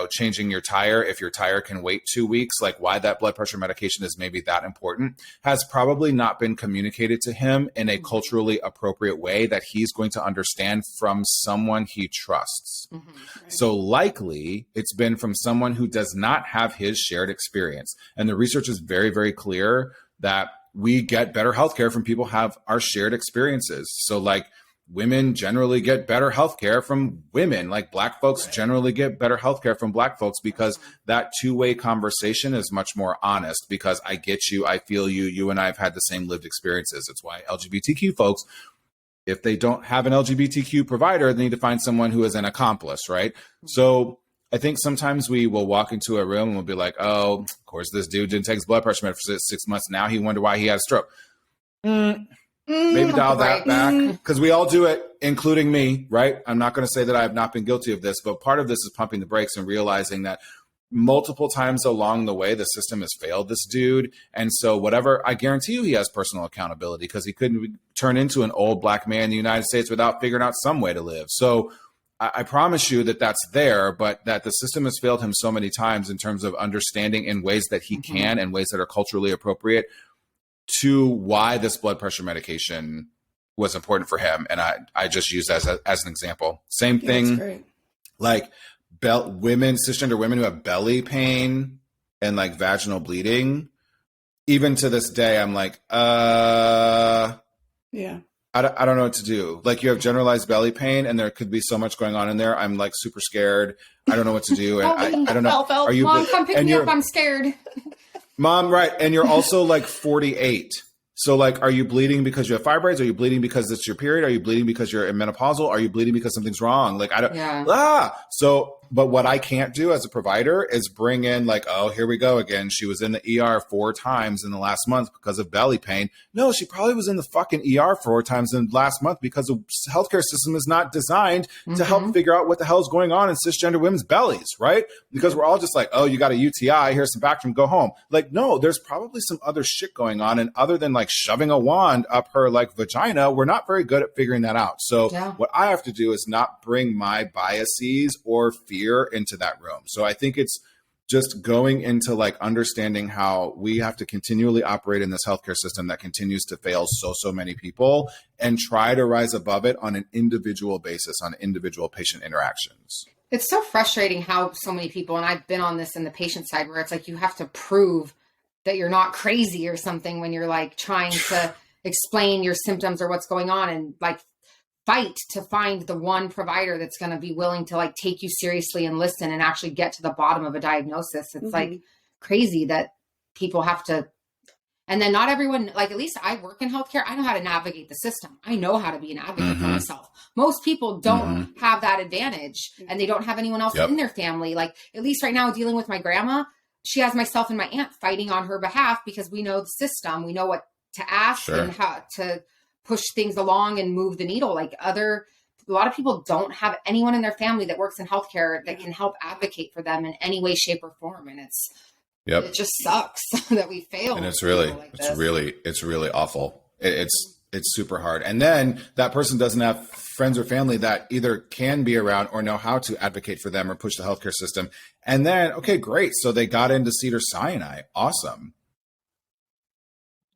changing your tire if your tire can wait 2 weeks, why that blood pressure medication is maybe that important, has probably not been communicated to him in a culturally appropriate way that he's going to understand from someone he trusts. Mm-hmm, right. So likely it's been from someone who does not have his shared experience. And the research is very, very clear that we get better healthcare from people who have our shared experiences. So women generally get better healthcare from women. Like Black folks generally get better healthcare from Black folks, because that two-way conversation is much more honest, because I get you, I feel you, you and I have had the same lived experiences. It's why LGBTQ folks, if they don't have an LGBTQ provider, they need to find someone who is an accomplice, right? So I think sometimes we will walk into a room and we'll be like, oh, of course, this dude didn't take his blood pressure med for 6 months. Now he wondered why he had a stroke. Maybe dial that back, because we all do it, including me, right? I'm not going to say that I have not been guilty of this, but part of this is pumping the brakes and realizing that multiple times along the way, the system has failed this dude. And so whatever, I guarantee you he has personal accountability, because he couldn't turn into an old Black man in the United States without figuring out some way to live. So I promise you that that's there, but that the system has failed him so many times in terms of understanding in ways that he can and ways that are culturally appropriate to why this blood pressure medication was important for him. And I just use that as an example. Same thing, like women, cisgender women who have belly pain and like vaginal bleeding. Even to this day, I'm like, I don't know what to do. Like, you have generalized belly pain and there could be so much going on in there. I'm like super scared. I don't know what to do. And I don't know. Are you, Mom, come pick me up. I'm scared. Mom, right. And you're also like 48. So like, are you bleeding because you have fibroids? Are you bleeding because it's your period? Are you bleeding because you're menopausal? Are you bleeding because something's wrong? Like, I don't, So, but what I can't do as a provider is bring in like, oh, here we go again. She was in the ER 4 times in the last month because of belly pain. No, she probably was in the fucking ER 4 times in the last month because the healthcare system is not designed to help figure out what the hell is going on in cisgender women's bellies, right? Because we're all just like, oh, you got a UTI, here's some Bactrim, go home. Like, no, there's probably some other shit going on. And other than like shoving a wand up her like vagina, we're not very good at figuring that out. So what I have to do is not bring my biases or fear into that room. So I think it's just going into like understanding how we have to continually operate in this healthcare system that continues to fail so many people, and try to rise above it on an individual basis, on individual patient interactions. It's so frustrating how so many people, and I've been on this in the patient side, where it's like you have to prove that you're not crazy or something when you're like trying to explain your symptoms or what's going on, and like fight to find the one provider that's going to be willing to like take you seriously and listen and actually get to the bottom of a diagnosis. It's like crazy that people have to, and then not everyone, like at least I work in healthcare. I know how to navigate the system. I know how to be an advocate for myself. Most people don't have that advantage, and they don't have anyone else in their family. Like at least right now, dealing with my grandma, she has myself and my aunt fighting on her behalf because we know the system. We know what to ask and how to push things along and move the needle. Like a lot of people don't have anyone in their family that works in healthcare that can help advocate for them in any way, shape, or form. And it just sucks that we fail. And it's really awful. It's super hard. And then that person doesn't have friends or family that either can be around or know how to advocate for them or push the healthcare system. And then, okay, great. So they got into Cedars-Sinai. Awesome.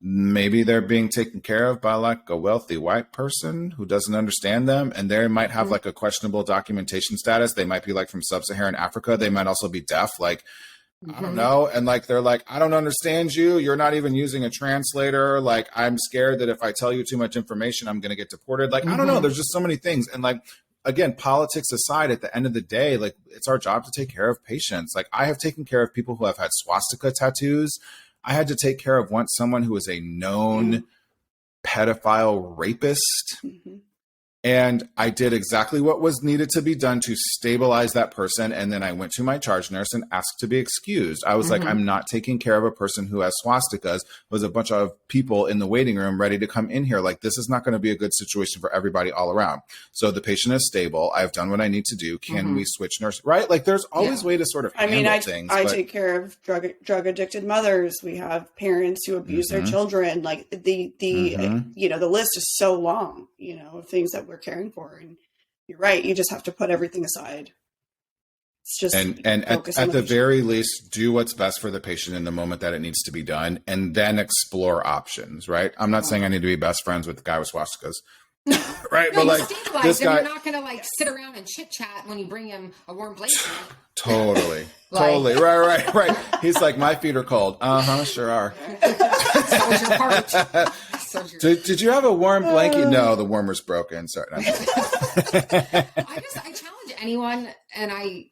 Maybe they're being taken care of by like a wealthy white person who doesn't understand them. And they might have like a questionable documentation status. They might be like from sub-Saharan Africa. They might also be deaf. Like, I don't know. And like, they're like, I don't understand you. You're not even using a translator. Like, I'm scared that if I tell you too much information, I'm going to get deported. Like, I don't know. There's just so many things. And like, again, politics aside, at the end of the day, like it's our job to take care of patients. Like I have taken care of people who have had swastika tattoos. I had to take care of someone who was a known pedophile rapist. And I did exactly what was needed to be done to stabilize that person. And then I went to my charge nurse and asked to be excused. I was like, I'm not taking care of a person who has swastikas. Was a bunch of people in the waiting room ready to come in here. Like, this is not going to be a good situation for everybody all around. So the patient is stable. I've done what I need to do. Can we switch nurse? Right? Like, there's always a way to sort of handle things. I take care of drug addicted mothers. We have parents who abuse their children. Like the list is so long, of things that we're caring for. And you're right. You just have to put everything aside. It's just, and at the very least, do what's best for the patient in the moment that it needs to be done, and then explore options, right? I'm not saying I need to be best friends with the guy with swastikas. Right. No, but like this guy, you're not going to like sit around and chit chat when you bring him a warm blanket. Totally. Totally. Right. He's like, my feet are cold. Sure are. That was your part. surgery. Did you have a warm blanket? No, the warmer's broken. Sorry. I challenge anyone, and I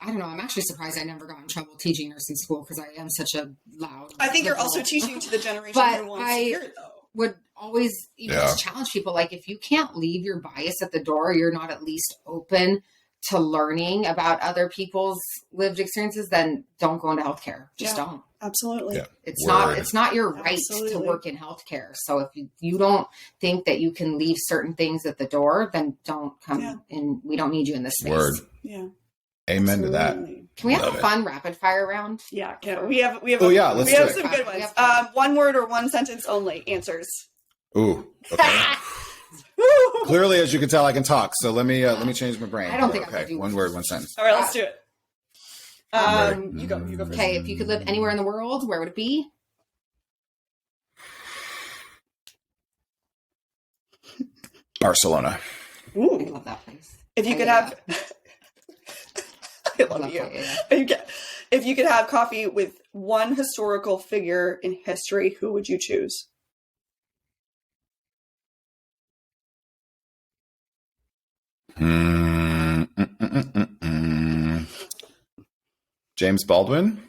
don't know. I'm actually surprised I never got in trouble teaching nursing school because I am such a loud. I think you're also teaching to the generation who wants to hear it, though. Would always just challenge people, like, if you can't leave your bias at the door, you're not at least open to learning about other people's lived experiences, then don't go into healthcare. Just don't. Absolutely. Yeah. It's not your right to work in healthcare. So if you don't think that you can leave certain things at the door, then don't come in. We don't need you in this space. Word. Yeah. Amen to that. Can we have a fun rapid fire round? Yeah. We have let's do it. some good ones. One word or one sentence only answers. Ooh. Okay. Clearly, as you can tell, I can talk. So let me change my brain. I don't think I okay. can do One word, one sentence. All right, let's do it. You go. Okay, if you could live anywhere in the world, where would it be? Barcelona. Ooh. I love that place. If you could have, I love you. If you could have coffee with one historical figure in history, who would you choose? James Baldwin,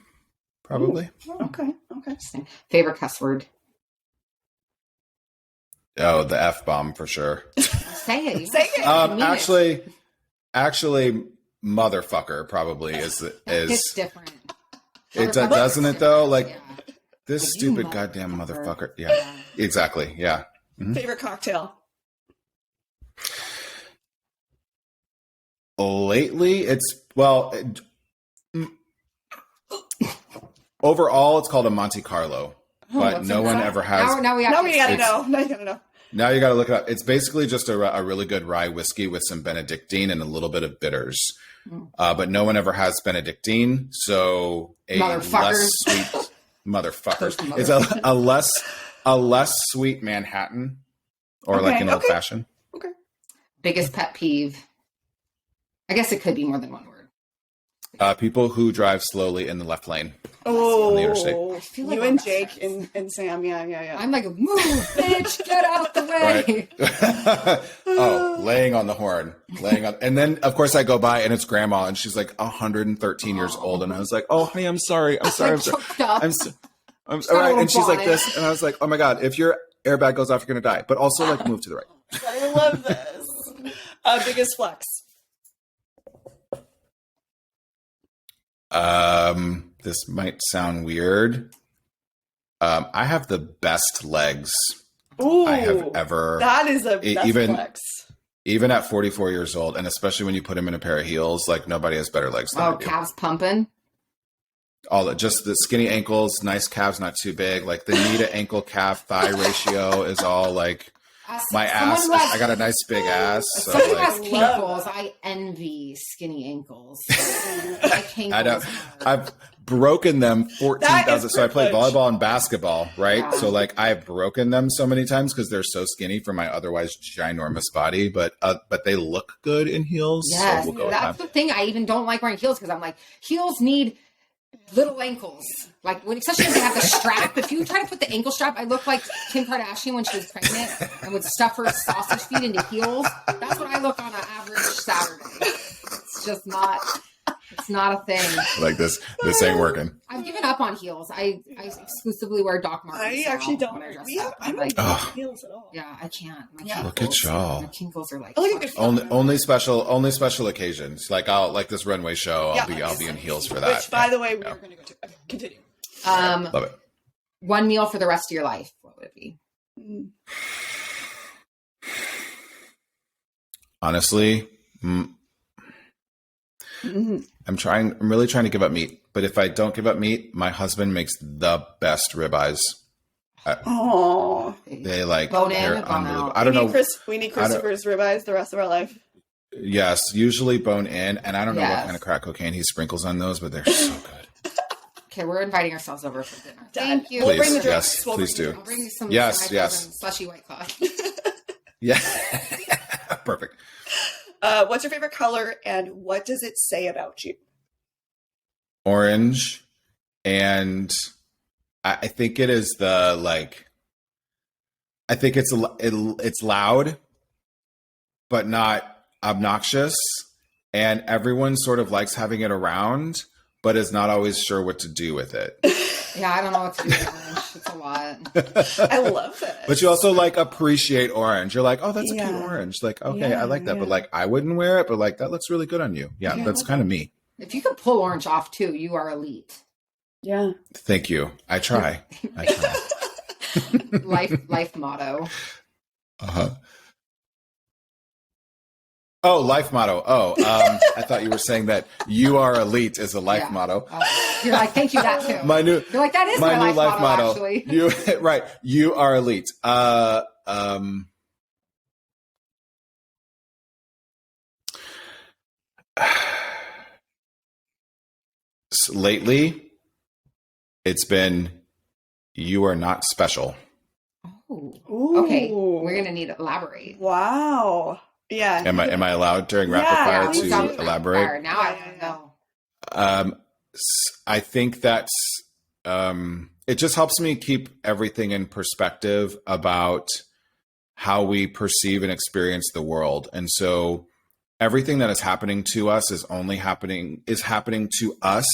probably. Ooh. Okay. Favorite cuss word? Oh, the F-bomb for sure. Say it. Say it. Actually, motherfucker probably is. It's different. It doesn't it though? Like this Like, stupid goddamn motherfucker. Yeah, exactly. Yeah. Mm-hmm. Favorite cocktail? Lately, overall, it's called a Monte Carlo, but no one ever has. Now you gotta know. Now you gotta look it up. It's basically just a really good rye whiskey with some Benedictine and a little bit of bitters. But no one ever has Benedictine, so less sweet motherfuckers. It's a less sweet Manhattan, or like an old fashioned. Okay. Biggest pet peeve? I guess it could be more than one word. People who drive slowly in the left lane. Oh, on the interstate. I feel like you and Jake and Sam, yeah. I'm like, move, bitch, get out the way. Right. Laying on the horn, and then of course I go by and it's grandma and she's like 113 years old, and I was like, oh honey, I'm sorry. I'm all right, and she's like this, and I was like, oh my god, if your airbag goes off, you're gonna die. But also like move to the right. I love this. Biggest flex. This might sound weird. I have the best legs I have ever. That is a flex. Even at 44 years old, and especially when you put them in a pair of heels, like nobody has better legs than I do. Calves pumping. Just the skinny ankles, nice calves, not too big. Like the knee to ankle calf thigh ratio is all like my ass. I got a nice big ass. So someone who has ankles, I envy skinny ankles. I don't. I've broken them 14,000. So I played volleyball and basketball, right? Yeah. So like I've broken them so many times because they're so skinny for my otherwise ginormous body. But they look good in heels. Yes, so we'll that's the thing. I even don't like wearing heels because I'm like, heels need little ankles. Like especially when they have the strap. If you try to put the ankle strap, I look like Kim Kardashian when she was pregnant and would stuff her sausage feet into heels. That's what I look on an average Saturday. It's just not. It's not a thing. Like this ain't working. I've given up on heels. I exclusively wear Doc Martens. I actually don't. I don't like heels at all. Yeah, I can't. Look at y'all. My kinkles are like only special occasions. Like this runway show. I'll be in heels for that. Which, by the way, we're going to go to. Continue. Love it. One meal for the rest of your life. What would it be? Honestly. I'm really trying to give up meat, but if I don't give up meat, my husband makes the best ribeyes. They like bone they're in, unbelievable. I don't know. We need Christopher's ribeyes the rest of our life. Yes, usually bone in, and I don't know what kind of crack cocaine he sprinkles on those, but they're so good. Okay, we're inviting ourselves over for dinner. Thank you. Please, we'll bring the drinks. Please do. I'll bring you some. Slushy White Claw. Yeah, perfect. What's your favorite color and what does it say about you? Orange. And I think it is the I think it's loud, but not obnoxious. And everyone sort of likes having it around, but is not always sure what to do with it. Yeah, I don't know what to do with orange. It's a lot. I love it. But you also like appreciate orange. You're like, oh, that's a cute orange. Like, okay, I like that. But like, I wouldn't wear it, but like, that looks really good on you. Yeah, that's kind of me. If you could pull orange off too, you are elite. Yeah. Thank you. I try. Life motto. Uh-huh. Oh, life motto. Oh, I thought you were saying that you are elite is a life motto. You're like, thank you, that too. You're like, that is my new life motto. Actually. You right. You are elite. Lately, it's been, you are not special. Oh, okay. We're gonna need to elaborate. Wow. Yeah. Am I allowed during rapid fire to elaborate? Now I know. I think that's it just helps me keep everything in perspective about how we perceive and experience the world. And so everything that is happening to us is happening to us,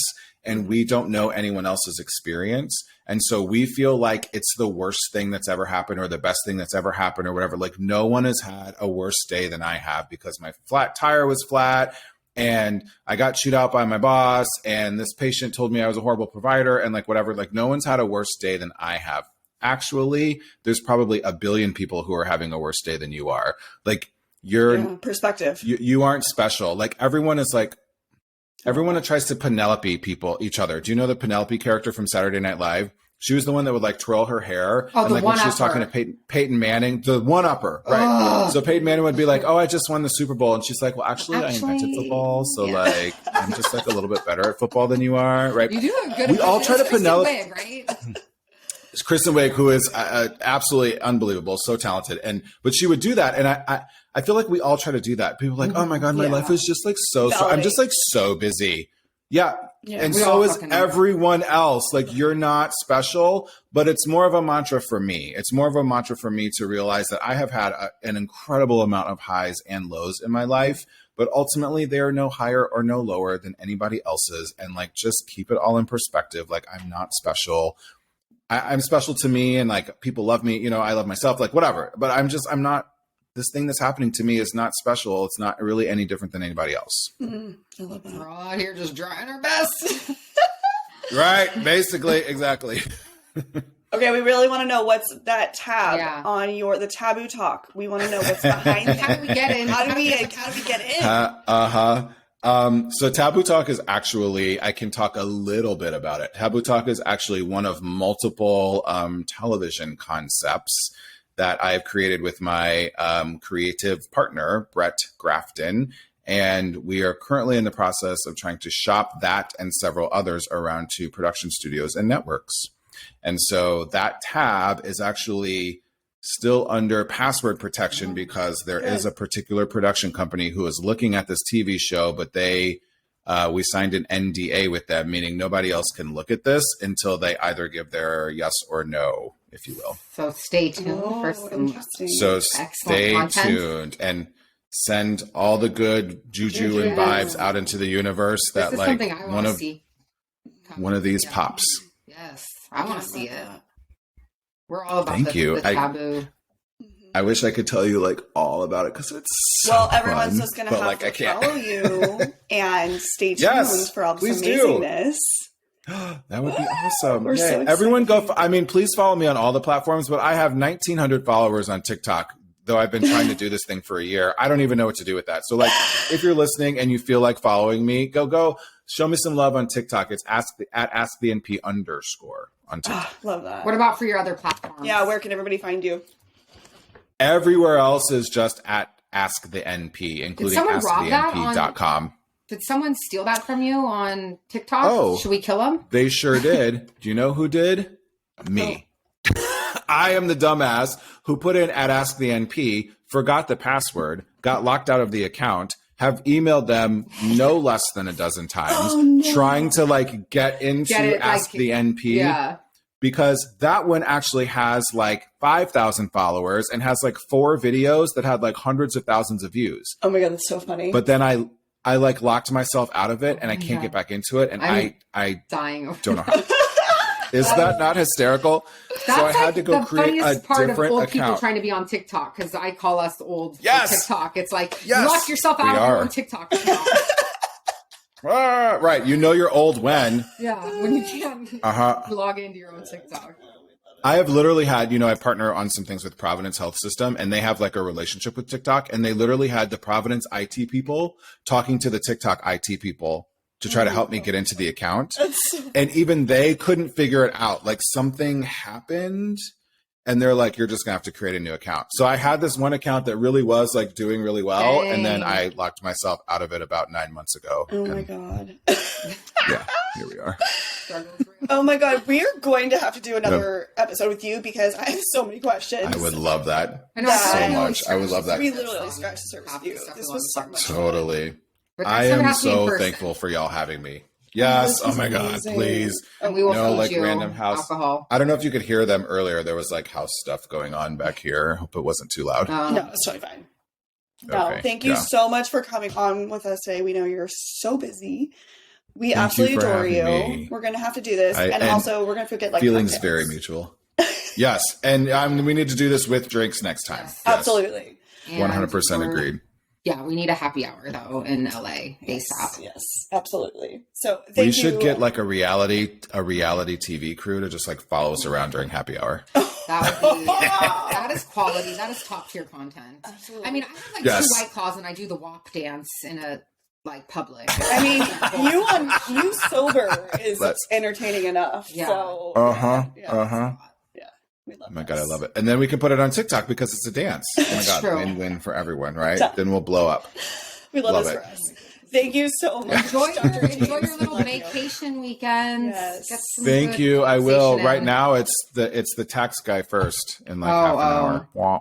and we don't know anyone else's experience. And so we feel like it's the worst thing that's ever happened or the best thing that's ever happened or whatever. Like, no one has had a worse day than I have because my flat tire was flat and I got chewed out by my boss and this patient told me I was a horrible provider and like whatever. Like, no one's had a worse day than I have. Actually, there's probably a billion people who are having a worse day than you are. Like, perspective. You aren't special. Like, everyone that tries to Penelope each other. Do you know the Penelope character from Saturday Night Live? She was the one that would like twirl her hair. Oh, and like when she was talking to Peyton Manning, the one-upper, right? So Peyton Manning would be like, oh, I just won the Super Bowl. And she's like, well, actually I invented football. So like, I'm just like a little bit better at football than you are, right? You do have good. We all try to Penelope. Wiig, right? It's Kristen Wiig, who is absolutely unbelievable, so talented. But she would do that. And I feel like we all try to do that. People are like, oh my God, my life is just like so I'm just like so busy. Yeah. And so is everyone else. Like, you're not special, but it's more of a mantra for me. It's more of a mantra for me to realize that I have had an incredible amount of highs and lows in my life, but ultimately they are no higher or no lower than anybody else's. And like, just keep it all in perspective. Like, I'm not special. I'm special to me, and like, people love me, you know, I love myself, like whatever, but I'm not, this thing that's happening to me is not special. It's not really any different than anybody else. I love that. We're all out here just trying our best. Right. Basically. Exactly. Okay. We really want to know what's that tab on the taboo talk. We want to know what's behind it. How do we get in? How do we get in? So Taboo Talk is actually, I can talk a little bit about it. Taboo Talk is actually one of multiple television concepts that I've created with my creative partner, Brett Grafton. And we are currently in the process of trying to shop that and several others around to production studios and networks. And so that tab is actually still under password protection because there is a particular production company who is looking at this TV show, but we signed an NDA with them, meaning nobody else can look at this until they either give their yes or no, if you will. So stay tuned for some stay tuned and send all the good juju and vibes out into the universe that like one of these pops. Yes, I want to see it. We're all about the taboo. I wish I could tell you like all about it because it's so everyone's just going to have to follow you and stay tuned for all this amazingness. That would be awesome. We're so excited. Everyone please follow me on all the platforms, but I have 1,900 followers on TikTok, though I've been trying to do this thing for a year. I don't even know what to do with that. So like, if you're listening and you feel like following me, go show me some love on TikTok. It's at AskTheNP_ on TikTok. Love that. What about for your other platforms? Yeah, where can everybody find you? Everywhere else is just at AskTheNP, including AskTheNP.com. Did someone steal that from you on TikTok? Oh, should we kill them? They sure did. Do you know who did? Me. I am the dumbass who put in at AskTheNP, forgot the password, got locked out of the account, have emailed them no less than a dozen times, trying to like get into Ask the NP because that one actually has like 5,000 followers and has like 4 videos that had like hundreds of thousands of views. Oh my God, that's so funny. But then I like locked myself out of it and I can't get back into it. And I dying over don't know how. Is that not hysterical? That's so I had to go create a part different of old account. people trying to be on TikTok, because I call us old Yes. for TikTok. It's like, Yes. you lock yourself out of your own TikTok account. Right. You know you're old when. Yeah, when you can't log into your own TikTok. I have literally had, I partner on some things with Providence Health System, and they have like a relationship with TikTok, and they literally had the Providence IT people talking to the TikTok IT people to try to help me get into the account. And even they couldn't figure it out. Like something happened and they're like, you're just gonna have to create a new account. So I had this one account that really was like doing really well. Dang. And then I locked myself out of it about 9 months ago. Oh my God. Yeah, here we are. Oh my God. We are going to have to do another episode with you because I have so many questions. I would love that I know, so much. I would love that. We literally scratched the surface with you. This was so much fun. Totally. But I next time it am has to be in so person. thankful for y'all having me. Yes. This Oh was my God, amazing. please. And we will No, feed like you random house alcohol. I don't know if you could hear them earlier. There was like house stuff going on back here. Hope it wasn't too loud. No, it's totally fine. No, Okay, thank you yeah. so much for coming on with us today. We know you're so busy. We Thank absolutely you for adore you. having me. We're going to have to do this. And also, we're going to forget like feelings cocktails. very mutual. Yes. And we need to do this with drinks next time. Yes. Yes. Absolutely. And 100% we're- agreed. Yeah, we need a happy hour though in LA ASAP. Yes, absolutely. So We should get like a reality TV crew to just like follow us around during happy hour. That would be that is quality. That is top tier content. Absolutely. I mean, I have like Yes. 2 White Claws and I do the walk dance in a like public. I mean, you sober is Let's- entertaining enough. Yeah. So we love Oh my God, I love it. And then we can put it on TikTok because it's a dance. Oh my God, true. win-win for everyone, right? Done. Then we'll blow up. We love Love this it. for us. Thank you so much. Enjoy Dr. your James. little Love you. vacation weekends. Yes. Get some Thank good you. I will. relaxation Right in. now, it's the tax guy first in like Oh, half an oh. hour. Wah,